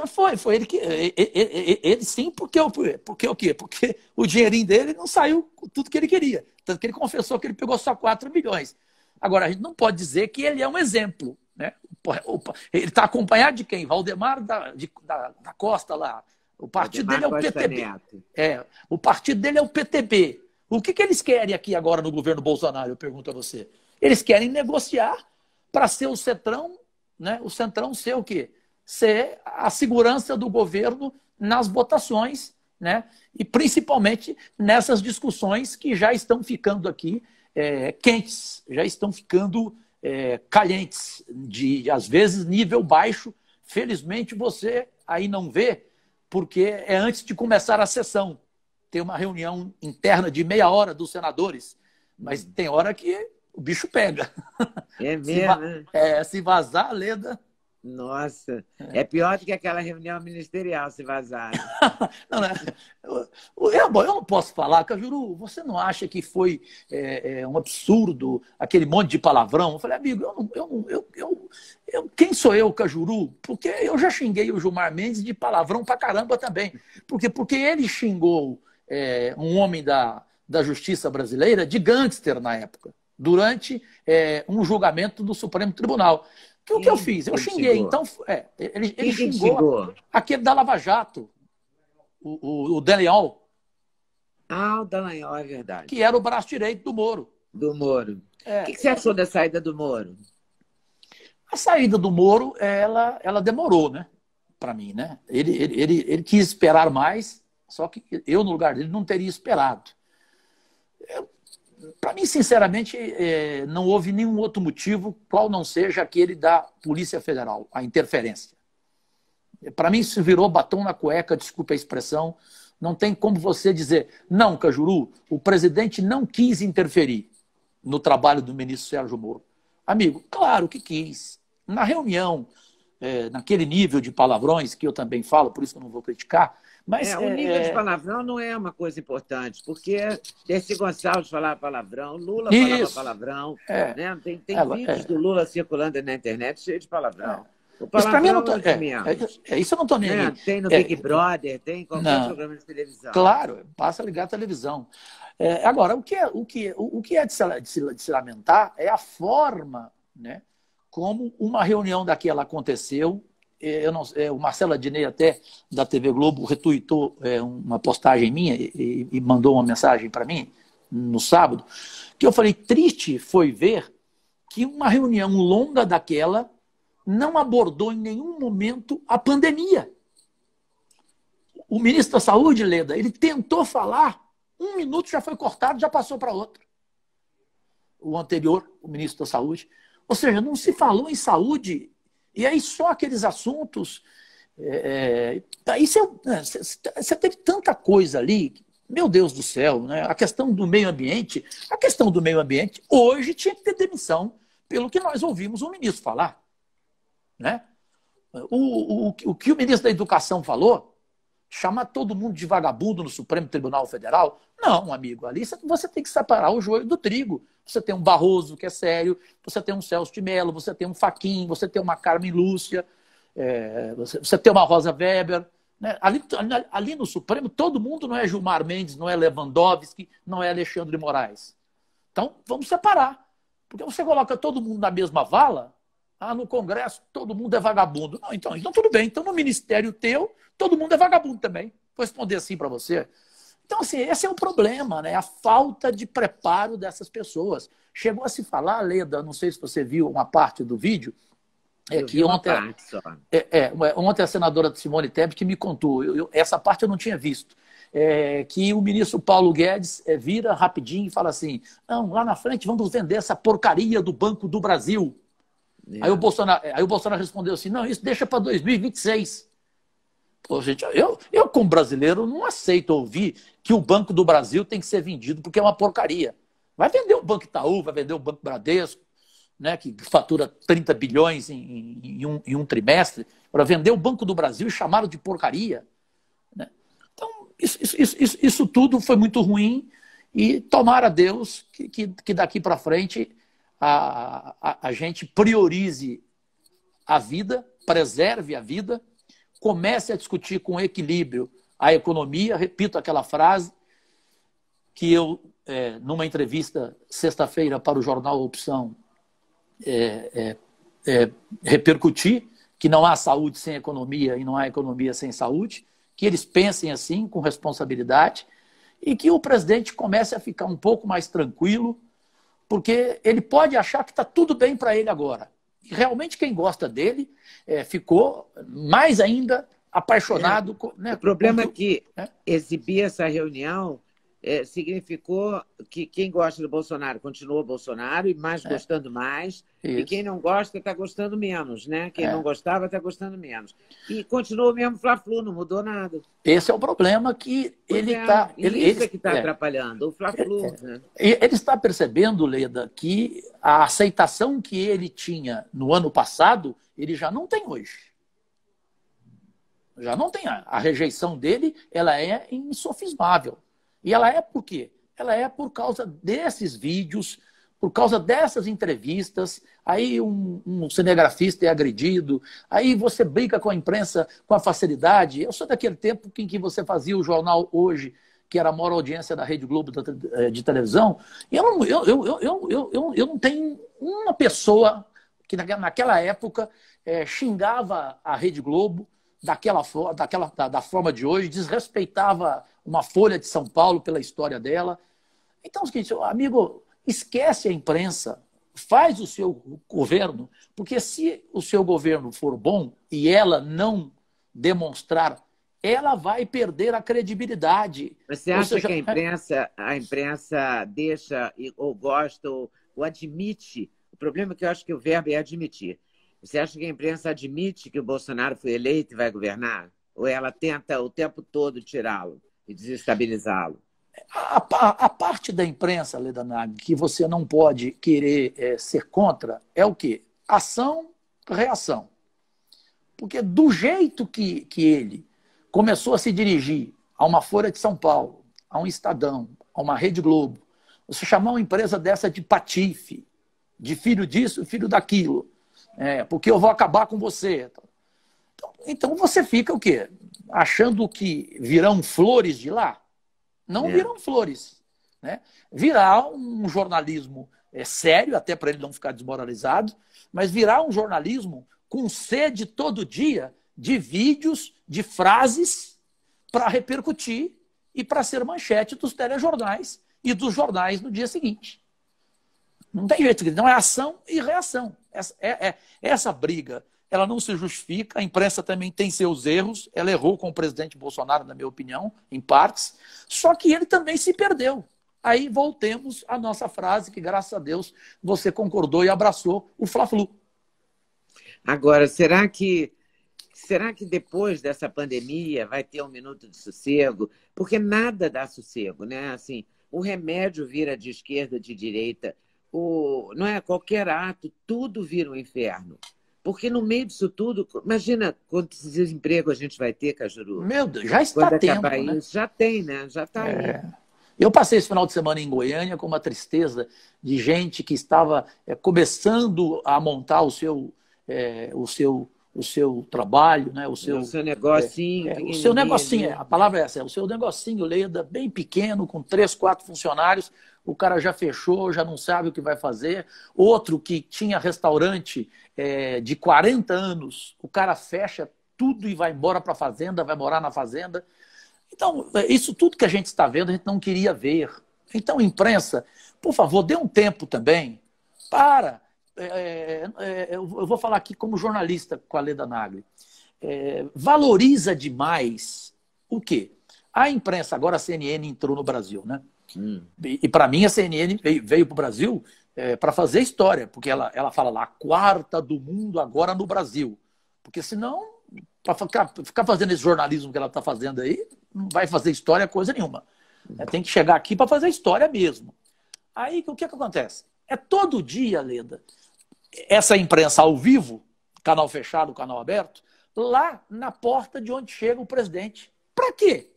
S2: Foi ele que... Ele sim, porque o quê? Porque o dinheirinho dele não saiu com tudo que ele queria. Tanto que ele confessou que ele pegou só 4 milhões. Agora, a gente não pode dizer que ele é um exemplo. Né? Ele está acompanhado de quem? Valdemar da Costa lá. O partido dele é o PTB. O partido dele é o PTB. O que eles querem aqui agora no governo Bolsonaro? Eu pergunto a você. Eles querem negociar para ser o Centrão, né? O Centrão ser o quê? Ser a segurança do governo nas votações, né? E principalmente nessas discussões que já estão ficando aqui quentes, já estão ficando calientes, de às vezes nível baixo. Felizmente você aí não vê, porque é antes de começar a sessão. Tem uma reunião interna de meia hora dos senadores, mas tem hora que o bicho pega.
S1: É mesmo?
S2: Se vazar, Leda...
S1: Nossa, é pior do que aquela reunião ministerial se vazar.
S2: Não, eu não posso falar, Cajuru, você não acha que foi um absurdo aquele monte de palavrão? Eu falei, amigo, quem sou eu, Cajuru? Porque eu já xinguei o Gilmar Mendes de palavrão pra caramba também. Porque ele xingou um homem da justiça brasileira de gangster na época, durante um julgamento do Supremo Tribunal. O que eu fiz? Eu xinguei. Então, ele xingou aquele da Lava Jato, o Dallagnol.
S1: Ah, o Dallagnol, é verdade.
S2: Que era o braço direito do Moro.
S1: Do Moro. O que você achou da saída do Moro?
S2: A saída do Moro, ela demorou, né? Para mim, né? Ele quis esperar mais, só que eu, no lugar dele, não teria esperado. Para mim, sinceramente, não houve nenhum outro motivo, qual não seja aquele da Polícia Federal, a interferência. Para mim, isso virou batom na cueca, desculpe a expressão. Não tem como você dizer, não, Cajuru, o presidente não quis interferir no trabalho do ministro Sérgio Moro. Amigo, claro que quis. Na reunião, naquele nível de palavrões, que eu também falo, por isso que eu não vou criticar, mas,
S1: o nível de palavrão não é uma coisa importante, porque Dercy Gonçalves falava palavrão, Lula falava palavrão, né? Tem vídeos do Lula circulando na internet cheio de palavrão. O palavrão
S2: mim, eu não tô, isso eu não estou nem aí.
S1: Tem no Big Brother, tem em qualquer programa de televisão.
S2: Claro, basta ligar a televisão. Agora, o que é de se lamentar é a forma, né, como uma reunião daquela aconteceu. O Marcelo Adnet, até da TV Globo, retuitou uma postagem minha e mandou uma mensagem para mim no sábado, que eu falei, triste foi ver que uma reunião longa daquela não abordou em nenhum momento a pandemia. O ministro da Saúde, Leda, ele tentou falar, 1 minuto já foi cortado, já passou para outro. O anterior, o ministro da Saúde. Ou seja, não se falou em saúde. E aí só aqueles assuntos... Aí você teve tanta coisa ali, meu Deus do céu, né? A questão do meio ambiente hoje tinha que ter demissão, pelo que nós ouvimos o ministro falar. Né? O que o ministro da Educação falou, chamar todo mundo de vagabundo no Supremo Tribunal Federal, não, amigo, ali você tem que separar o joio do trigo. Você tem um Barroso, que é sério, você tem um Celso de Mello, você tem um Fachin, você tem uma Carmen Lúcia, você tem uma Rosa Weber. Né? Ali no Supremo, todo mundo não é Gilmar Mendes, não é Lewandowski, não é Alexandre de Moraes. Então, vamos separar. Porque você coloca todo mundo na mesma vala, no Congresso todo mundo é vagabundo. Não, então tudo bem. Então, no ministério teu, todo mundo é vagabundo também. Vou responder assim para você. Então, assim, esse é o problema, né? A falta de preparo dessas pessoas. Chegou a se falar, Leda, não sei se você viu uma parte do vídeo, que ontem a senadora Simone Tebet que me contou, essa parte eu não tinha visto, que o ministro Paulo Guedes vira rapidinho e fala assim, não, lá na frente vamos vender essa porcaria do Banco do Brasil. Aí o Bolsonaro respondeu assim, não, isso deixa para 2026. Pô, gente, eu, como brasileiro, não aceito ouvir que o Banco do Brasil tem que ser vendido porque é uma porcaria. Vai vender o Banco Itaú, vai vender o Banco Bradesco, né, que fatura 30 bilhões em um trimestre, para vender o Banco do Brasil e chamaram de porcaria. Né? Então, isso tudo foi muito ruim e tomara a Deus que daqui para frente a gente priorize a vida, preserve a vida, comece a discutir com equilíbrio a economia. Repito aquela frase que eu, numa entrevista sexta-feira para o jornal Opção, repercuti, que não há saúde sem economia e não há economia sem saúde, que eles pensem assim, com responsabilidade, e que o presidente comece a ficar um pouco mais tranquilo, porque ele pode achar que está tudo bem para ele agora. E realmente quem gosta dele ficou mais ainda apaixonado. Né,
S1: o problema é que exibir essa reunião significou que quem gosta do Bolsonaro continuou Bolsonaro e mais gostando mais, isso. E quem não gosta está gostando menos, né? Quem não gostava está gostando menos. E continuou o mesmo Fla-Flu, não mudou nada.
S2: Esse é o problema que ele está...
S1: Isso é que está atrapalhando, o Fla-Flu. Né?
S2: Ele está percebendo, Leda, que a aceitação que ele tinha no ano passado, ele já não tem hoje. Já não tem. A rejeição dele, ela é insofismável. E ela é por quê? Ela é por causa desses vídeos, por causa dessas entrevistas. Aí um cinegrafista é agredido, aí você brinca com a imprensa com a facilidade. Eu sou daquele tempo em que você fazia o jornal Hoje, que era a maior audiência da Rede Globo de televisão, e eu não tenho uma pessoa que naquela época xingava a Rede Globo da forma de hoje, desrespeitava uma Folha de São Paulo pela história dela. Então, é o seguinte, amigo, esquece a imprensa, faz o seu governo, porque se o seu governo for bom e ela não demonstrar, ela vai perder a credibilidade.
S1: Mas você acha que a imprensa deixa, ou gosta, ou admite? O problema é que eu acho que o verbo é admitir. Você acha que a imprensa admite que o Bolsonaro foi eleito e vai governar? Ou ela tenta o tempo todo tirá-lo e desestabilizá-lo?
S2: A parte da imprensa, Leda Nagel, que você não pode querer ser contra, é o quê? Ação, reação. Porque do jeito que ele começou a se dirigir a uma Folha de São Paulo, a um Estadão, a uma Rede Globo, você chamar uma empresa dessa de patife, de filho disso, filho daquilo, porque eu vou acabar com você. Então você fica o quê? Achando que virão flores de lá? Não viram flores. Né? Virá um jornalismo sério, até para ele não ficar desmoralizado, mas virá um jornalismo com sede todo dia de vídeos, de frases para repercutir e para ser manchete dos telejornais e dos jornais no dia seguinte. Não tem jeito, não é ação e reação. Essa briga, ela não se justifica, a imprensa também tem seus erros, ela errou com o presidente Bolsonaro, na minha opinião, em partes, só que ele também se perdeu. Aí voltemos à nossa frase, que graças a Deus você concordou e abraçou o Fla-Flu.
S1: Agora, será que depois dessa pandemia vai ter um minuto de sossego? Porque nada dá sossego, né? Assim, o remédio vira de esquerda, de direita, não é qualquer ato, tudo vira um inferno. Porque no meio disso tudo, imagina quantos desemprego a gente vai ter, Cajuru.
S2: Meu Deus, já está
S1: Quando
S2: tendo,
S1: acabar
S2: né?
S1: isso, já tem, né? Já está aí.
S2: Eu passei esse final de semana em Goiânia com uma tristeza de gente que estava começando a montar o seu trabalho, né?
S1: O seu negocinho,
S2: o seu negocinho, a palavra é essa, o seu negocinho, Leda, bem pequeno, com 3, 4 funcionários, o cara já fechou, já não sabe o que vai fazer. Outro que tinha restaurante de 40 anos, o cara fecha tudo e vai embora para a fazenda, vai morar na fazenda. Então, isso tudo que a gente está vendo, a gente não queria ver. Então, imprensa, por favor, dê um tempo também para... eu vou falar aqui como jornalista com a Leda Nagli. Valoriza demais o quê? A imprensa, agora a CNN entrou no Brasil, né? E para mim a CNN veio para o Brasil para fazer história, porque ela fala lá, a quarta do mundo agora no Brasil. Porque senão, para ficar fazendo esse jornalismo que ela está fazendo aí, não vai fazer história coisa nenhuma. Tem que chegar aqui para fazer história mesmo. Aí o que acontece? É todo dia, Leda, essa imprensa ao vivo, canal fechado, canal aberto, lá na porta de onde chega o presidente. Para quê?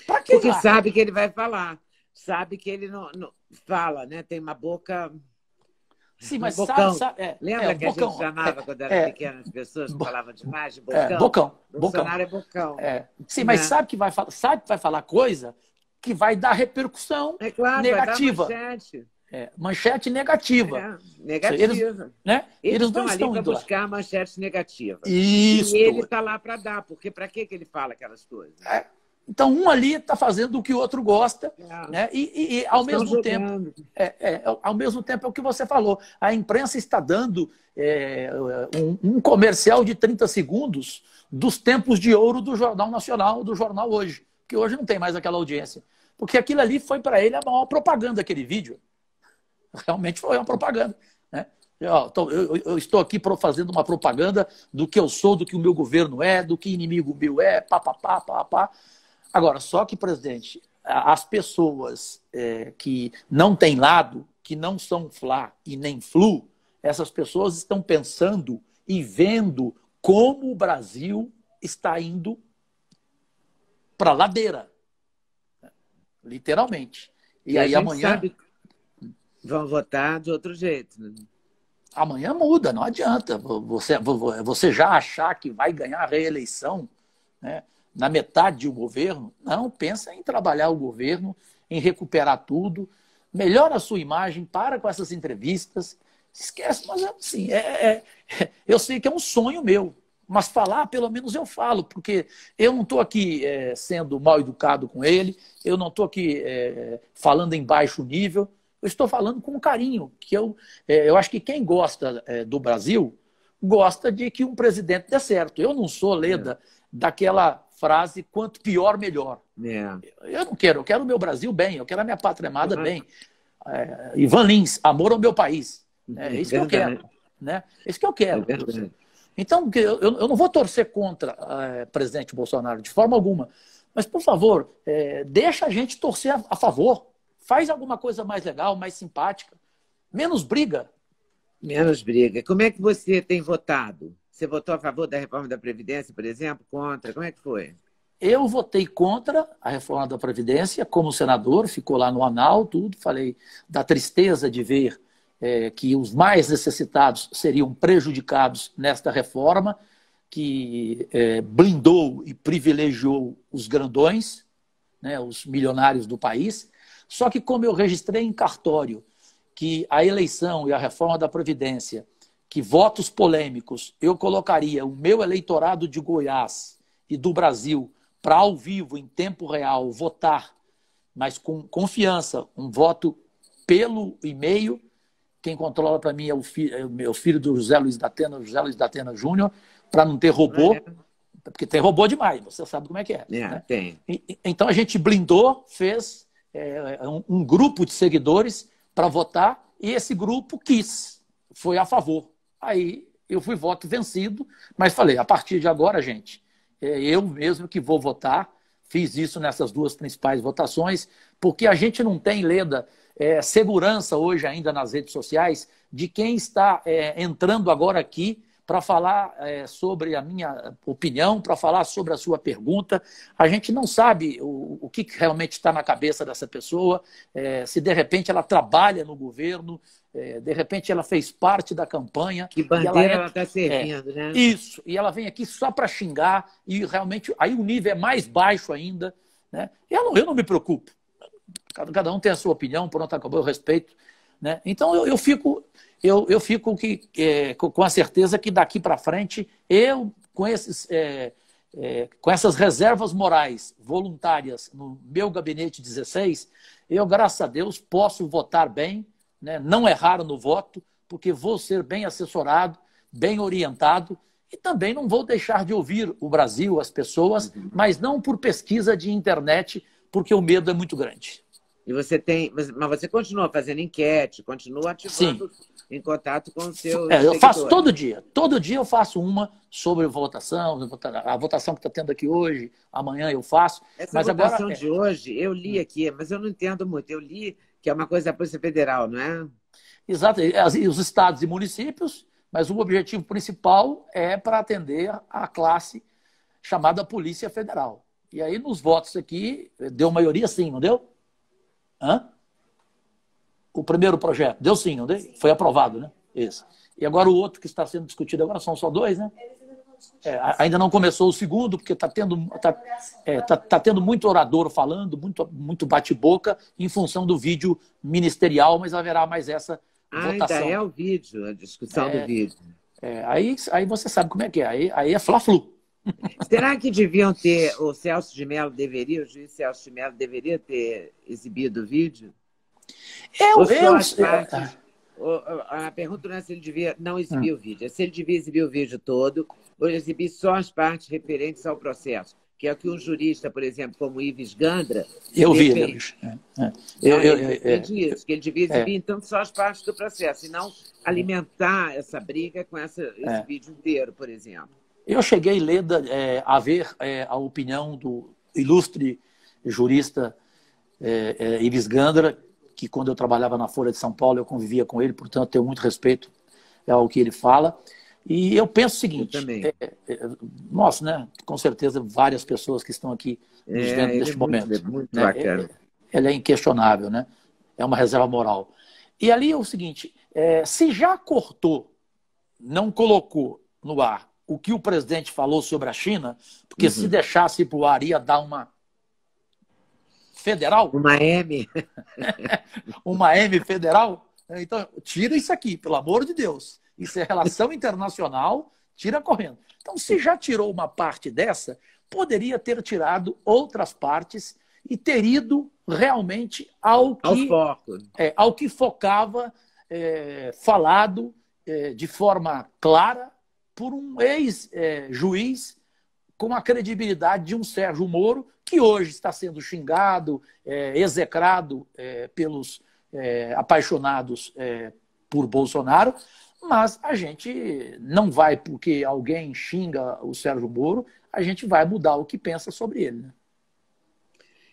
S2: Para que
S1: Porque
S2: lá?
S1: sabe que ele vai falar. Sabe que ele não fala, né? Tem uma boca...
S2: Sim, mas
S1: bocão.
S2: Lembra
S1: que bocão. A gente chamava quando era pequena, as pessoas falavam demais de bocão?
S2: Bocão.
S1: Bolsonaro é bocão.
S2: Sim, mas sabe que vai falar coisa que vai dar repercussão negativa.
S1: Vai dar manchete.
S2: Manchete negativa.
S1: Negativa.
S2: Eles não
S1: estão ali para buscar manchetes negativas. Isso. E ele está lá para dar, porque para que ele fala aquelas coisas?
S2: Então, um ali está fazendo o que o outro gosta, né? E ao mesmo tempo, ao mesmo tempo é o que você falou. A imprensa está dando um comercial de 30 segundos dos tempos de ouro do Jornal Nacional, do Jornal Hoje, que hoje não tem mais aquela audiência. Porque aquilo ali foi para ele a maior propaganda, aquele vídeo. Realmente foi uma propaganda, né? Eu estou aqui fazendo uma propaganda do que eu sou, do que o meu governo é, do que inimigo meu é, pá. Agora, só que, presidente, as pessoas que não têm lado, que não são Fla e nem Flu, essas pessoas estão pensando e vendo como o Brasil está indo para a ladeira. Literalmente. E aí amanhã...
S1: Vão votar de outro jeito. Né?
S2: Amanhã muda, não adianta. Você já achar que vai ganhar a reeleição, né, na metade do governo, não, pensa em trabalhar o governo, em recuperar tudo, melhora a sua imagem, para com essas entrevistas, esquece, mas assim, eu sei que é um sonho meu, mas falar, pelo menos eu falo, porque eu não estou aqui sendo mal educado com ele, eu não estou aqui falando em baixo nível, eu estou falando com carinho, que eu acho que quem gosta do Brasil gosta de que um presidente dê certo. Eu não sou, Leda, daquela frase, quanto pior, melhor. Eu não quero, eu quero o meu Brasil bem, eu quero a minha pátria amada bem. Ivan Lins, amor ao meu país. É isso que eu quero. Né? É isso que eu quero. Então, eu não vou torcer contra o presidente Bolsonaro, de forma alguma. Mas, por favor, deixa a gente torcer a favor. Faz alguma coisa mais legal, mais simpática. Menos briga.
S1: Menos briga. Como é que você tem votado? Você votou a favor da reforma da Previdência, por exemplo? Contra? Como é que foi?
S2: Eu votei contra a reforma da Previdência como senador, ficou lá no anal, tudo. Falei da tristeza de ver que os mais necessitados seriam prejudicados nesta reforma, que blindou e privilegiou os grandões, né, os milionários do país. Só que como eu registrei em cartório que a eleição e a reforma da Previdência, que votos polêmicos, eu colocaria o meu eleitorado de Goiás e do Brasil para ao vivo, em tempo real, votar, mas com confiança, um voto pelo e-mail. Quem controla para mim é o meu filho do José Luiz da Atena Júnior, para não ter robô, porque tem robô demais, você sabe como é que é. Né?
S1: Tem.
S2: Então a gente blindou, fez um grupo de seguidores para votar, e esse grupo foi a favor. Aí eu fui voto vencido, mas falei, a partir de agora, gente, eu mesmo que vou votar, fiz isso nessas duas principais votações, porque a gente não tem, Leda, segurança hoje ainda nas redes sociais de quem está entrando agora aqui para falar sobre a minha opinião, para falar sobre a sua pergunta. A gente não sabe o que realmente está na cabeça dessa pessoa, se de repente ela trabalha no governo, de repente ela fez parte da campanha.
S1: Que bandeira ela está servindo, né?
S2: Isso, e ela vem aqui só para xingar, e realmente aí o nível é mais baixo ainda. Né? Eu não me preocupo. Cada um tem a sua opinião, pronto, acabou, eu respeito. Né? Então eu fico com a certeza que daqui para frente, com essas reservas morais voluntárias no meu gabinete 16, eu, graças a Deus, posso votar bem, né? Não errar no voto, porque vou ser bem assessorado, bem orientado, e também não vou deixar de ouvir o Brasil, as pessoas, mas não por pesquisa de internet, porque o medo é muito grande.
S1: E mas você continua fazendo enquete, continua ativando. Sim. Em contato com o seu.
S2: Eu faço todo dia eu faço uma sobre votação, a votação que está tendo aqui hoje, amanhã eu faço.
S1: Essa votação de hoje, eu li aqui, mas eu não entendo muito. Eu li que é uma coisa da Polícia Federal, não é?
S2: Exato, os estados e municípios, mas o objetivo principal é para atender a classe chamada Polícia Federal. E aí, nos votos aqui, deu maioria sim, não deu? O primeiro projeto, deu sim, não deu? Foi aprovado, né? Isso. E agora o outro que está sendo discutido agora, são só dois, né? Ainda não começou o segundo, porque está tendo muito orador falando, muito bate-boca, em função do vídeo ministerial, mas haverá mais essa votação.
S1: Ainda é o vídeo, a discussão do vídeo.
S2: Aí você sabe como é que é, aí é fla-flu.
S1: Será que deviam ter, o juiz Celso de Mello deveria ter exibido o vídeo? A pergunta não é se ele devia não exibir o vídeo, é se ele devia exibir o vídeo todo ou exibir só as partes referentes ao processo, que é o que um jurista, por exemplo, como Ives Gandra...
S2: Eu vi
S1: isso, que ele devia exibir, então, só as partes do processo, e não alimentar essa briga com esse vídeo inteiro, por exemplo.
S2: Eu cheguei, Leda, a ver a opinião do ilustre jurista Ives Gandra, que quando eu trabalhava na Folha de São Paulo, eu convivia com ele, portanto, tenho muito respeito ao que ele fala. E eu penso o seguinte, nossa, né? Com certeza, várias pessoas que estão aqui nos vendo neste momento.
S1: Muito bacana.
S2: Ele é inquestionável, né? É uma reserva moral. E ali é o seguinte, se já cortou, não colocou no ar o que o presidente falou sobre a China, porque se deixasse para o ar ia dar uma federal.
S1: Uma M.
S2: Uma M federal. Então, tira isso aqui, pelo amor de Deus. Isso é relação internacional, tira correndo. Então, se já tirou uma parte dessa, poderia ter tirado outras partes e ter ido realmente ao que focava, falado de forma clara por um ex-juiz com a credibilidade de um Sérgio Moro, que hoje está sendo xingado, execrado pelos apaixonados por Bolsonaro, mas a gente não vai, porque alguém xinga o Sérgio Moro, a gente vai mudar o que pensa sobre ele. Né?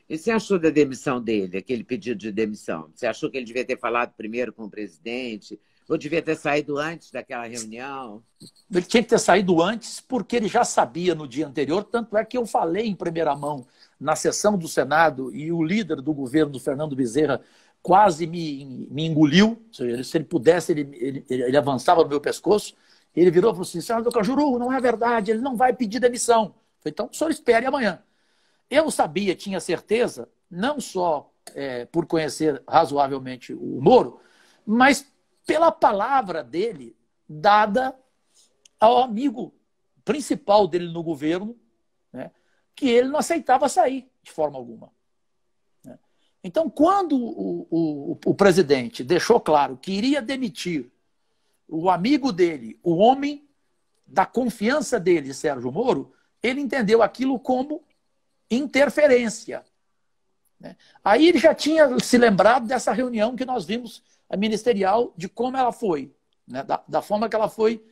S1: E você achou da demissão dele, aquele pedido de demissão? Você achou que ele devia ter falado primeiro com o presidente? Ou devia ter saído antes daquela reunião?
S2: Ele tinha que ter saído antes, porque ele já sabia no dia anterior, tanto é que eu falei em primeira mão na sessão do Senado, e o líder do governo, Fernando Bezerra, quase me engoliu. Ou seja, se ele pudesse, ele avançava no meu pescoço. Ele virou e falou assim, senador Cajuru, não é verdade, ele não vai pedir demissão. Eu falei, então, o senhor espere amanhã. Eu sabia, tinha certeza, não só por conhecer razoavelmente o Moro, mas pela palavra dele dada ao amigo principal dele no governo, né, que ele não aceitava sair de forma alguma. Né? Então, quando o presidente deixou claro que iria demitir o amigo dele, o homem da confiança dele, Sérgio Moro, ele entendeu aquilo como interferência. Né? Aí ele já tinha se lembrado dessa reunião que nós vimos, a ministerial, de como ela foi, né? Da forma que ela foi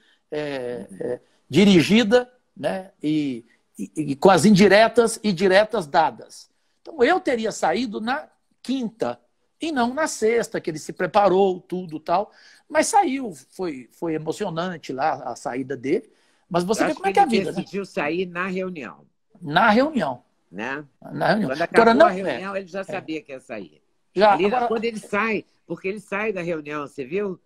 S2: dirigida, né? e e com as indiretas e diretas dadas. Então, eu teria saído na quinta e não na sexta, que ele se preparou, tudo tal. Mas saiu, foi emocionante lá a saída dele. Mas você vê como é que é a vida, né?
S1: Ele decidiu sair na reunião.
S2: Na reunião.
S1: Né?
S2: Na reunião.
S1: Quando acabou a reunião, ele já sabia que ia sair.
S2: Já,
S1: agora... Quando ele sai, porque ele sai da reunião, você viu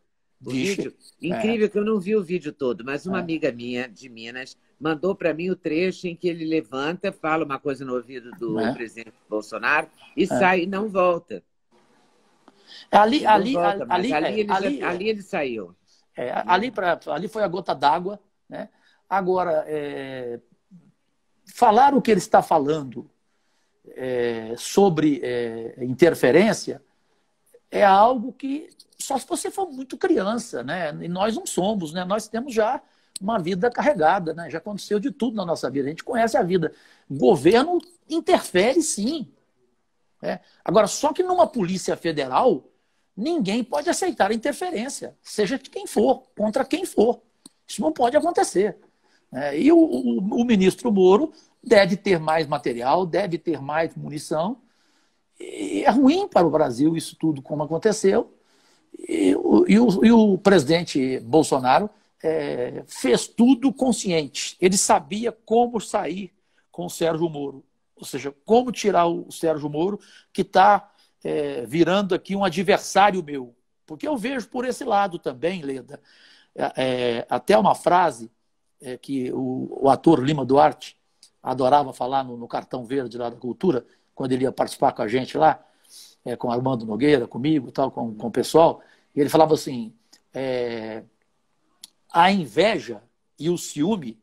S1: o vídeo? Incrível que eu não vi o vídeo todo, mas uma amiga minha de Minas mandou para mim o trecho em que ele levanta, fala uma coisa no ouvido do presidente Bolsonaro e sai e não volta.
S2: Ali
S1: ele saiu.
S2: Ali foi a gota d'água, né? Agora, falar o que ele está falando sobre interferência é algo que só se você for muito criança, né? E nós não somos, né? Nós temos já uma vida carregada, né? Já aconteceu de tudo na nossa vida, a gente conhece a vida. O governo interfere, sim. Agora, só que numa polícia federal, ninguém pode aceitar a interferência, seja de quem for, contra quem for. Isso não pode acontecer. E o ministro Moro deve ter mais material, deve ter mais munição. E é ruim para o Brasil isso tudo como aconteceu. E o presidente Bolsonaro fez tudo consciente. Ele sabia como sair com o Sérgio Moro. Ou seja, como tirar o Sérgio Moro, que está virando aqui um adversário meu. Porque eu vejo por esse lado também, Leda, até uma frase que o ator Lima Duarte adorava falar no Cartão Verde lá da Cultura, quando ele ia participar com a gente lá, com Armando Nogueira, comigo, tal, com o pessoal, e ele falava assim, a inveja e o ciúme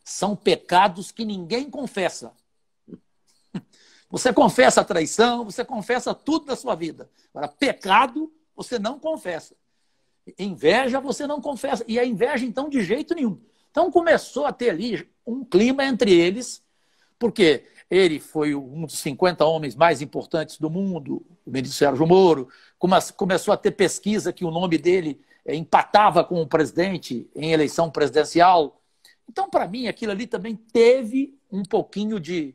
S2: são pecados que ninguém confessa. Você confessa a traição, você confessa tudo da sua vida. Agora, pecado, você não confessa. Inveja, você não confessa. E a inveja, então, de jeito nenhum. Então, começou a ter ali um clima entre eles, porque ele foi um dos 50 homens mais importantes do mundo, o ministro Sérgio Moro, começou a ter pesquisa que o nome dele empatava com o presidente em eleição presidencial. Então, para mim, aquilo ali também teve um pouquinho de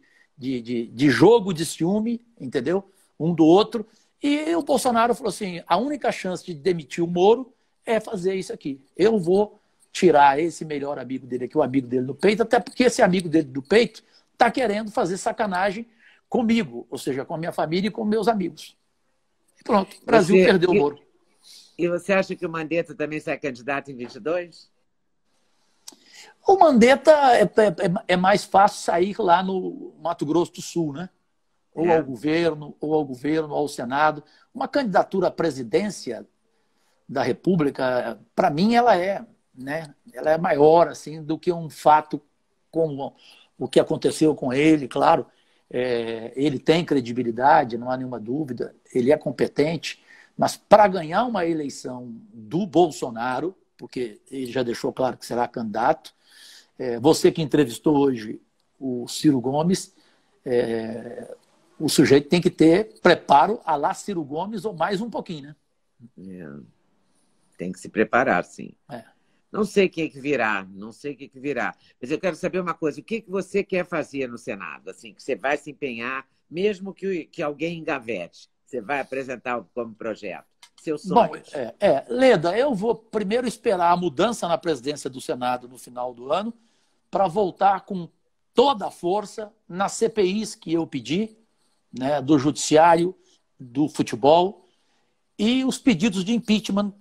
S2: jogo de ciúme, entendeu? Um do outro. E o Bolsonaro falou assim, a única chance de demitir o Moro é fazer isso aqui. Eu vou tirar esse melhor amigo dele aqui, o amigo dele do peito, até porque esse amigo dele do peito está querendo fazer sacanagem comigo, ou seja, com a minha família e com meus amigos. E pronto, o Brasil perdeu o Moro.
S1: E você acha que o Mandetta também sai candidato em 22?
S2: O Mandetta é mais fácil sair lá no Mato Grosso do Sul, né? Ou ao governo, ou ao Senado. Uma candidatura à presidência da República, para mim, ela é maior assim, do que um fato como o que aconteceu com ele, claro. Ele tem credibilidade, não há nenhuma dúvida, ele é competente, mas para ganhar uma eleição do Bolsonaro, porque ele já deixou claro que será candidato, você que entrevistou hoje o Ciro Gomes, o sujeito tem que ter preparo à la Ciro Gomes ou mais um pouquinho, né?
S1: Tem que se preparar, sim. Não sei o que virá, Mas eu quero saber uma coisa, o que você quer fazer no Senado? Assim, que você vai se empenhar, mesmo que alguém engavete, você vai apresentar como projeto? Seus sonhos?
S2: Bom, Leda, eu vou primeiro esperar a mudança na presidência do Senado no final do ano para voltar com toda a força nas CPIs que eu pedi, né, do judiciário, do futebol, e os pedidos de impeachment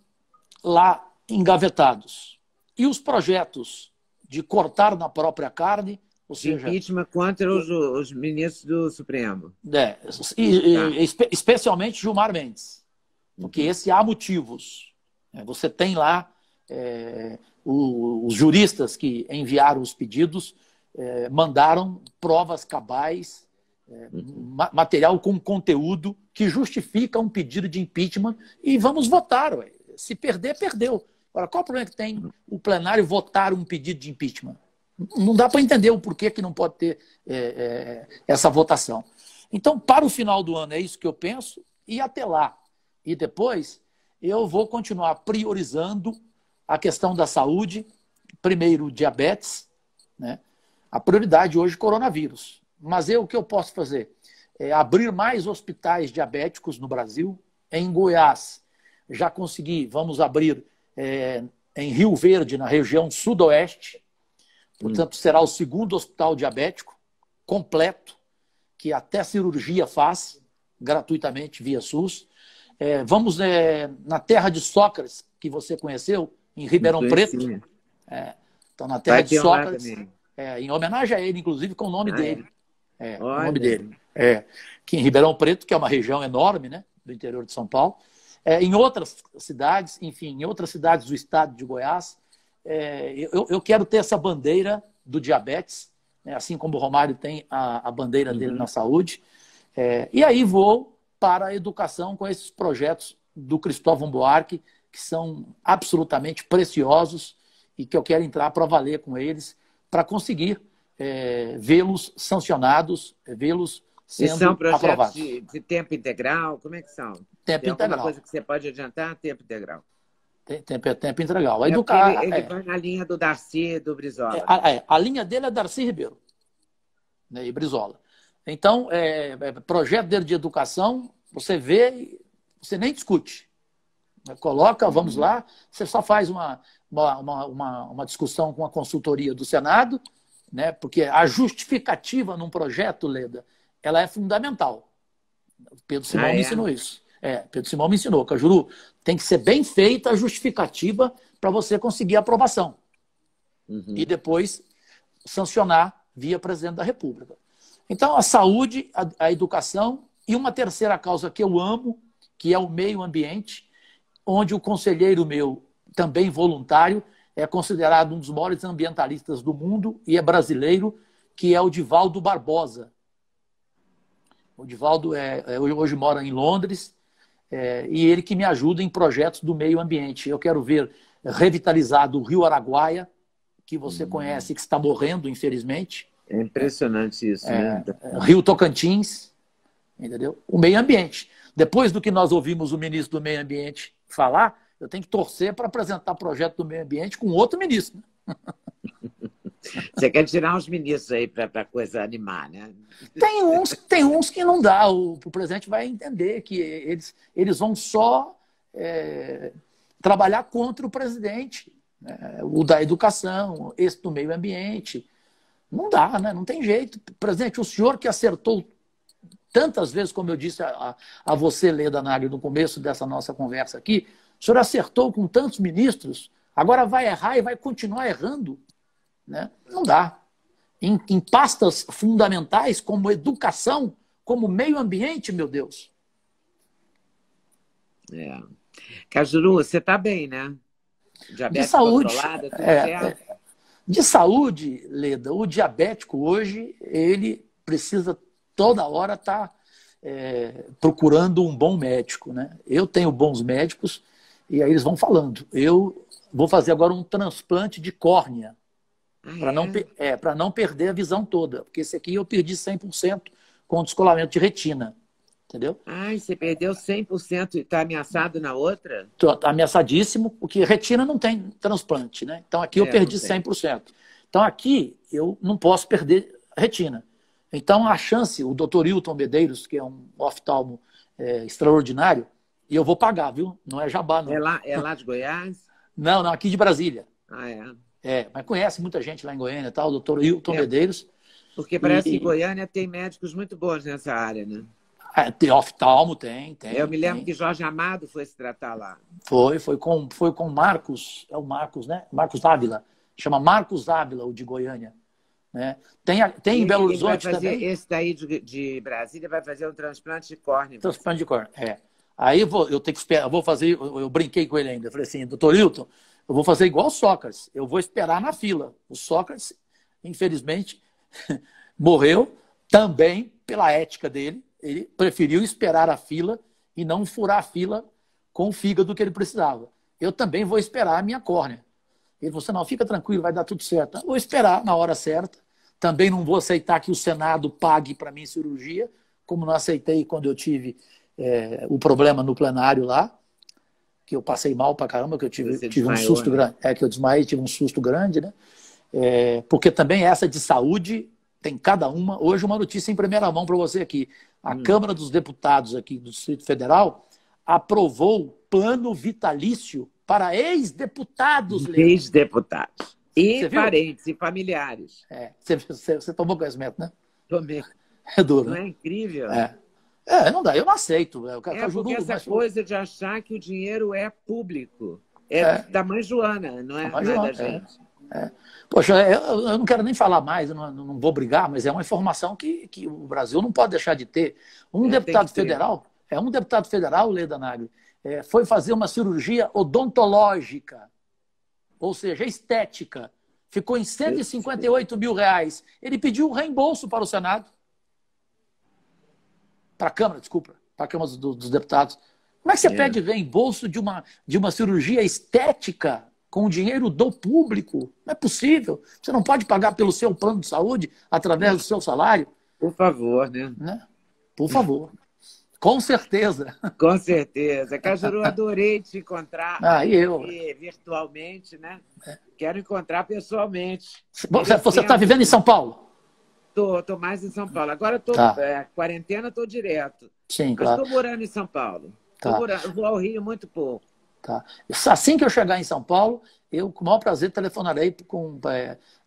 S2: lá engavetados. E os projetos de cortar na própria carne, ou seja...
S1: Impeachment contra os ministros do Supremo.
S2: Especialmente Gilmar Mendes. Porque esse há motivos. Você tem lá os juristas que enviaram os pedidos, mandaram provas cabais, material com conteúdo que justifica um pedido de impeachment e vamos votar. Se perder, perdeu. Agora, qual o problema que tem o plenário votar um pedido de impeachment? Não dá para entender o porquê que não pode ter essa votação. Então, para o final do ano, é isso que eu penso, e até lá. E depois, eu vou continuar priorizando a questão da saúde, primeiro diabetes, né? A prioridade hoje é coronavírus. Mas o que eu posso fazer? É abrir mais hospitais diabéticos no Brasil. Em Goiás, já consegui, vamos abrir em Rio Verde, na região sudoeste. Portanto, será o segundo hospital diabético completo, que até cirurgia faz, gratuitamente, via SUS. Vamos na terra de Sócrates, que você conheceu, em Ribeirão Preto. Então, na terra de Sócrates, em homenagem a ele, inclusive, com o nome dele. O nome dele. Que em Ribeirão Preto, que é uma região enorme, né, do interior de São Paulo. Em outras cidades, enfim, em outras cidades do estado de Goiás, eu quero ter essa bandeira do diabetes, né, assim como o Romário tem a bandeira dele na saúde. E aí vou para a educação com esses projetos do Cristóvão Buarque, que são absolutamente preciosos e que eu quero entrar para valer com eles, para conseguir vê-los sancionados, vê-los sendo aprovados. E são projetos
S1: de tempo integral? Como é que são?
S2: Tempo integral.
S1: Alguma coisa que você pode adiantar? Tempo integral.
S2: Tempo integral.
S1: Ele vai na linha do Darcy, do Brizola.
S2: A linha dele é Darcy Ribeiro, né, e Brizola. Então, projeto dele de educação, você vê, você nem discute. Coloca, vamos lá, você só faz uma discussão com a consultoria do Senado, né, porque a justificativa num projeto, Leda, ela é fundamental. Pedro Simão me ensinou isso. Pedro Simão me ensinou, Cajuru, tem que ser bem feita a justificativa para você conseguir a aprovação. E depois sancionar via presidente da República. Então, a saúde, a educação e uma terceira causa que eu amo, que é o meio ambiente, onde o conselheiro meu, também voluntário, é considerado um dos maiores ambientalistas do mundo e é brasileiro, que é o Divaldo Barbosa. O Divaldo hoje mora em Londres, e ele que me ajuda em projetos do meio ambiente. Eu quero ver revitalizado o Rio Araguaia, que você conhece, que está morrendo, infelizmente.
S1: É impressionante isso. Né?
S2: Rio Tocantins, entendeu? O meio ambiente. Depois do que nós ouvimos o ministro do meio ambiente falar, eu tenho que torcer para apresentar projeto do meio ambiente com outro ministro.
S1: Você quer tirar os ministros aí para a coisa animar, né?
S2: Tem uns que não dá. O presidente vai entender que eles vão só trabalhar contra o presidente. O da educação, esse do meio ambiente. Não dá, né? Não tem jeito. Presidente, o senhor que acertou tantas vezes, como eu disse a você, Leda Nagel, no começo dessa nossa conversa aqui, o senhor acertou com tantos ministros, agora vai errar e vai continuar errando. Né? Não dá. Em pastas fundamentais como educação, como meio ambiente, meu Deus.
S1: Cajuru, você está bem, né? Diabetes
S2: de saúde,
S1: controlada, tudo certo?
S2: De saúde, Leda, o diabético hoje, ele precisa toda hora estar procurando um bom médico. Né? Eu tenho bons médicos e aí eles vão falando. Eu vou fazer agora um transplante de córnea para não perder a visão toda. Porque esse aqui eu perdi 100% com descolamento de retina. Entendeu?
S1: Você perdeu 100% e está ameaçado na outra?
S2: Está ameaçadíssimo, porque retina não tem transplante, né? Então aqui eu perdi 100%. Então aqui eu não posso perder retina. Então a chance, o Dr. Hilton Medeiros, que é um oftalmo extraordinário, e eu vou pagar, viu? Não é jabá, não.
S1: É lá de Goiás?
S2: Não, aqui de Brasília.
S1: É?
S2: Mas conhece muita gente lá em Goiânia, tá? O Dr. Hilton Medeiros.
S1: Porque parece que Goiânia tem médicos muito bons nessa área, né?
S2: Tem oftalmo, tem.
S1: Eu me lembro que Jorge Amado foi se tratar lá.
S2: Foi com Marcos, o Marcos, né? Marcos Ávila. Chama Marcos Ávila, o de Goiânia. Né? Tem em Belo Horizonte também.
S1: Esse daí de Brasília vai fazer um transplante de córnea.
S2: Transplante de córnea, Aí eu tenho que esperar, eu brinquei com ele ainda. Eu falei assim, doutor Hilton, eu vou fazer igual o Sócrates. Eu vou esperar na fila. O Sócrates, infelizmente, morreu também pela ética dele. Ele preferiu esperar a fila e não furar a fila com o fígado que ele precisava. Eu também vou esperar a minha córnea. Ele falou assim, não, fica tranquilo, vai dar tudo certo. Eu vou esperar na hora certa. Também não vou aceitar que o Senado pague para mim cirurgia, como não aceitei quando eu tive o problema no plenário lá, que eu passei mal pra caramba, que eu tive um susto grande. Que eu desmaiei, tive um susto grande, né? porque também essa de saúde tem cada uma. Hoje uma notícia em primeira mão para você aqui. A Câmara dos Deputados aqui do Distrito Federal aprovou plano vitalício para ex-deputados.
S1: Ex-deputados. E parentes e familiares.
S2: Você tomou conhecimento, né?
S1: Tomei.
S2: É duro,
S1: não
S2: né?
S1: É incrível?
S2: Não dá, eu não aceito.
S1: Porque essa coisa de achar que o dinheiro é público. Da mãe Joana, não é da gente.
S2: Poxa, eu não quero nem falar mais, eu não vou brigar, mas é uma informação que o Brasil não pode deixar de ter. Um deputado federal, Leda Nagli, foi fazer uma cirurgia odontológica, ou seja, estética. Ficou em R$158 mil. Ele pediu um reembolso para o Senado. Para a Câmara, desculpa. Para a Câmara dos Deputados. Como é que você pede reembolso de uma cirurgia estética com o dinheiro do público? Não é possível. Você não pode pagar pelo seu plano de saúde através do seu salário?
S1: Por favor, né?
S2: Por favor. Com certeza. Com
S1: certeza. Cajuru, adorei te encontrar virtualmente, né? Quero encontrar pessoalmente.
S2: Você está vivendo em São Paulo?
S1: Tô mais em São Paulo. Agora quarentena, estou direto.
S2: Sim,
S1: mas
S2: claro.
S1: Estou morando em São Paulo. Eu vou ao Rio muito pouco.
S2: Assim que eu chegar em São Paulo, eu com o maior prazer telefonarei,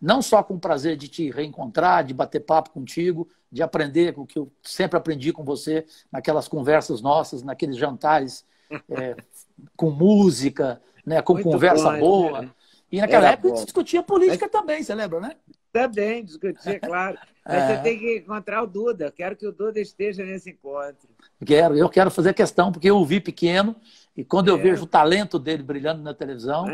S2: não só com o prazer de te reencontrar, de bater papo contigo, de aprender o que eu sempre aprendi com você naquelas conversas nossas, naqueles jantares com música, né, com muito conversa boa. Né? E naquela época a gente discutia política também, você lembra, né?
S1: Também discutia, claro. Mas você tem que encontrar o Duda. Quero que o Duda esteja nesse encontro.
S2: Eu quero fazer questão, porque eu o vi pequeno, e quando eu vejo o talento dele brilhando na televisão,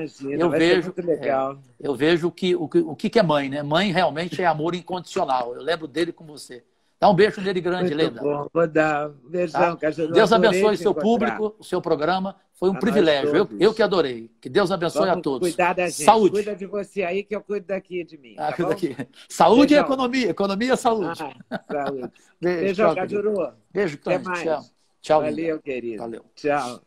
S2: eu vejo o que é mãe, né? Mãe realmente é amor incondicional. Eu lembro dele com você. Dá um beijo nele grande, Leda.
S1: Bom, vou dar um beijão, Cajuru.
S2: Deus abençoe seu público, o seu programa. Foi um privilégio. Eu que adorei. Que Deus abençoe a todos.
S1: Cuidar da gente.
S2: Saúde.
S1: Cuida de você aí, que eu cuido daqui de mim. Tá
S2: daqui. Saúde e economia. Economia e saúde.
S1: Saúde. Beijão, Cajuru.
S2: Beijo, Tony.
S1: Até mais.
S2: Tchau.
S1: Valeu, querido.
S2: Valeu.
S1: Tchau.